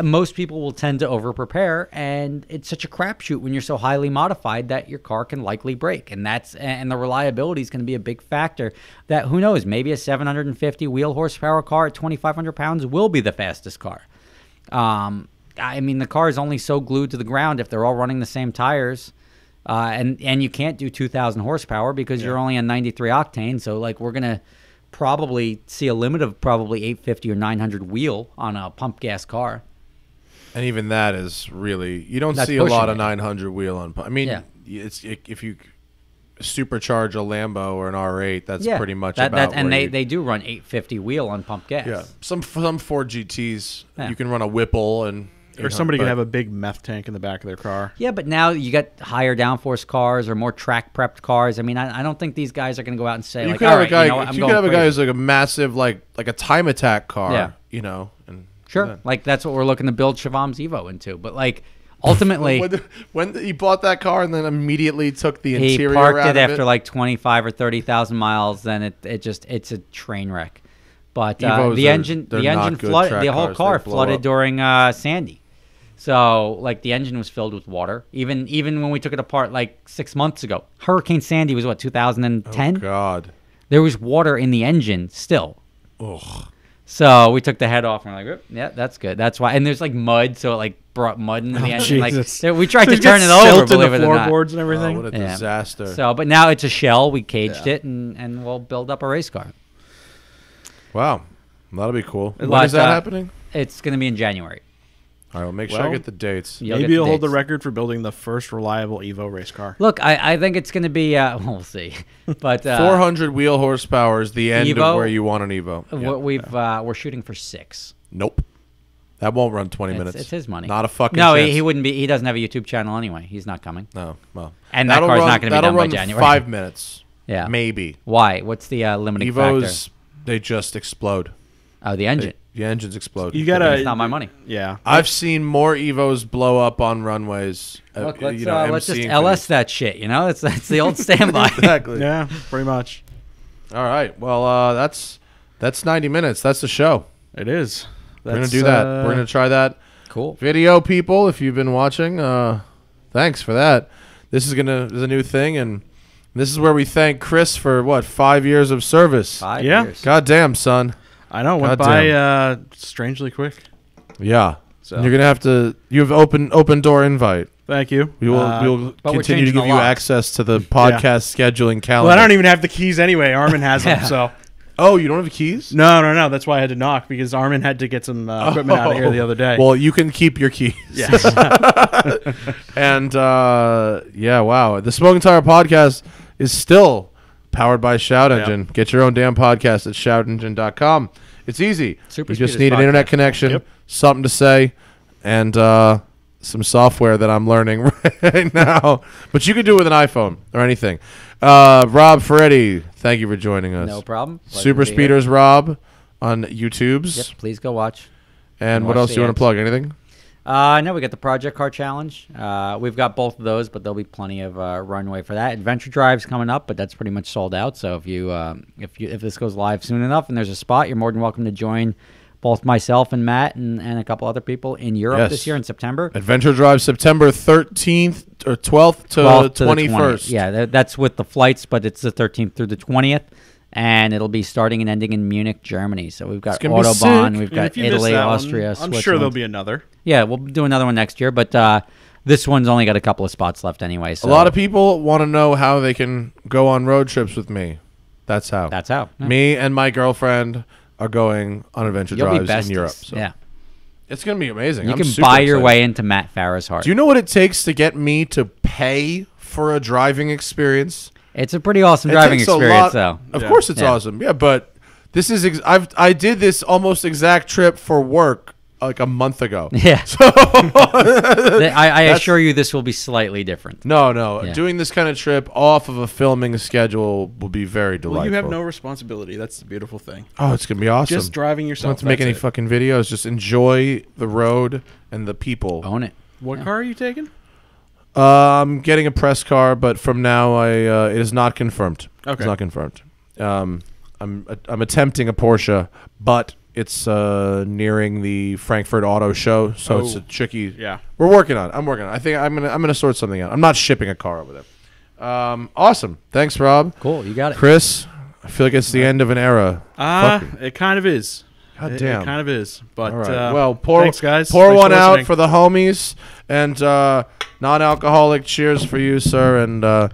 Most people will tend to over-prepare, and it's such a crapshoot when you're so highly modified that your car can likely break, and the reliability is going to be a big factor. That who knows? Maybe a 750 wheel horsepower car at 2,500 pounds will be the fastest car. I mean, the car is only so glued to the ground if they're all running the same tires, and you can't do 2,000 horsepower because you're only on 93 octane. So we're gonna probably see a limit of probably 850 or 900 wheel on a pump gas car. And even that is really, you don't see a lot of 900 wheel on. I mean, if you supercharge a Lambo or an R8, that's pretty much about. And they do run 850 wheel on pump gas. Yeah, some Ford GTs you can run a Whipple and. Or somebody could have a big meth tank in the back of their car. Yeah, but now you got higher downforce cars or more track prepped cars. I mean, I don't think these guys are going to go out and say you could have a guy who's like a massive like a time attack car. Yeah. And sure, that's what we're looking to build Shavam's Evo into. But ultimately, when he bought that car and then immediately took the interior, he parked it after 25 or 30,000 miles. Then it's a train wreck. But the engine flooded. The whole car flooded during Sandy. So, the engine was filled with water. Even when we took it apart 6 months ago. Hurricane Sandy was, 2010? Oh, God. There was water in the engine still. Ugh. So, we took the head off and we're like, yeah, that's good. That's why. And there's, mud, so it, brought mud into the engine. We tried to turn it over, believe it or not. Floorboards and everything. Oh, what a disaster. So, but now it's a shell. We caged it, and we'll build up a race car. Wow. That'll be cool. When is that happening? It's going to be in January. All right, we'll make sure I get the dates. Maybe you'll hold the record for building the first reliable Evo race car. Look, I think it's going to be, we'll see. But 400 wheel horsepower is the end Evo, of where you want an Evo. We're shooting for 6. Nope. That won't run 20 minutes. It's his money. Not a fucking chance. No, he wouldn't be. He doesn't have a YouTube channel anyway. He's not coming. No, well. And that car's not going to be done by January. 5 minutes. Yeah. Maybe. Why? What's the limiting Evos, factor? They just explode. Oh, the engine. The engines explode. You gotta. It's not my money. Yeah, I've seen more Evos blow up on runways. Look, let's just LS that shit. That's the old standby. Exactly. Yeah, pretty much. All right. Well, that's 90 minutes. That's the show. It is. We're gonna do that. We're gonna try that. Cool. Video people, if you've been watching, thanks for that. This is a new thing, and this is where we thank Chris for 5 years of service. 5 years. God damn, son. I know, went by strangely quick. Yeah. So. You're going to have to... You have open door invite. Thank you. We will continue to give you access to the podcast scheduling calendar. Well, I don't even have the keys anyway. Armin has them, so... Oh, you don't have the keys? No. That's why I had to knock, because Armin had to get some equipment out of here the other day. Well, you can keep your keys. Yes. And, wow. The Smoking Tire Podcast is still... powered by Shout Engine. Yep. Get your own damn podcast at shoutengine.com. It's easy. You just need an internet connection, something to say, and some software that I'm learning right now. But you can do it with an iPhone or anything. Rob Ferretti, thank you for joining us. No problem. SuperSpeedersRob on YouTube's. Yep, please go watch. And what else do you want to plug? Anything? No, we got the Project Car Challenge. We've got both of those, but there'll be plenty of runway for that. Adventure Drive's coming up, but that's pretty much sold out. So if this goes live soon enough and there's a spot, you're more than welcome to join both myself and Matt and a couple other people in Europe this year in September. Adventure Drive September 13th or 12th to 21st. Yeah, that's with the flights, but it's the 13th through the 20th. And it'll be starting and ending in Munich, Germany. So we've got Autobahn, we've got Italy, Austria, Switzerland. I'm sure there'll be another. Yeah, we'll do another one next year, but this one's only got a couple of spots left anyway. So. A lot of people want to know how they can go on road trips with me. That's how. Yeah. Me and my girlfriend are going on adventure drives in Europe. So. Yeah. It's going to be amazing. You can buy your way into Matt Farah's heart. Do you know what it takes to get me to pay for a driving experience? It's a pretty awesome driving experience, though. Of course it's awesome. Yeah, but this is I did this almost exact trip for work like a month ago. Yeah. So I assure you this will be slightly different. No. Yeah. Doing this kind of trip off of a filming schedule will be very delightful. Well, you have no responsibility. That's the beautiful thing. Oh, it's going to be awesome. Just driving yourself. Don't have to make any fucking videos. Just enjoy the road and the people. Own it. What car are you taking? I'm getting a press car, but from now it is not confirmed. Okay. It's not confirmed. I'm attempting a Porsche, but it's nearing the Frankfurt Auto Show, so it's a tricky. Yeah, we're working on it. I'm working on it. I think I'm gonna sort something out. I'm not shipping a car over there. Awesome. Thanks, Rob. Cool. You got it, Chris. I feel like it's the end of an era. It kind of is. God damn. It kind of is. But well, thanks, guys. Pour one out for the homies and non-alcoholic. Cheers for you, sir. And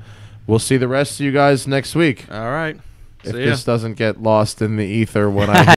we'll see the rest of you guys next week. All right. If this doesn't get lost in the ether when I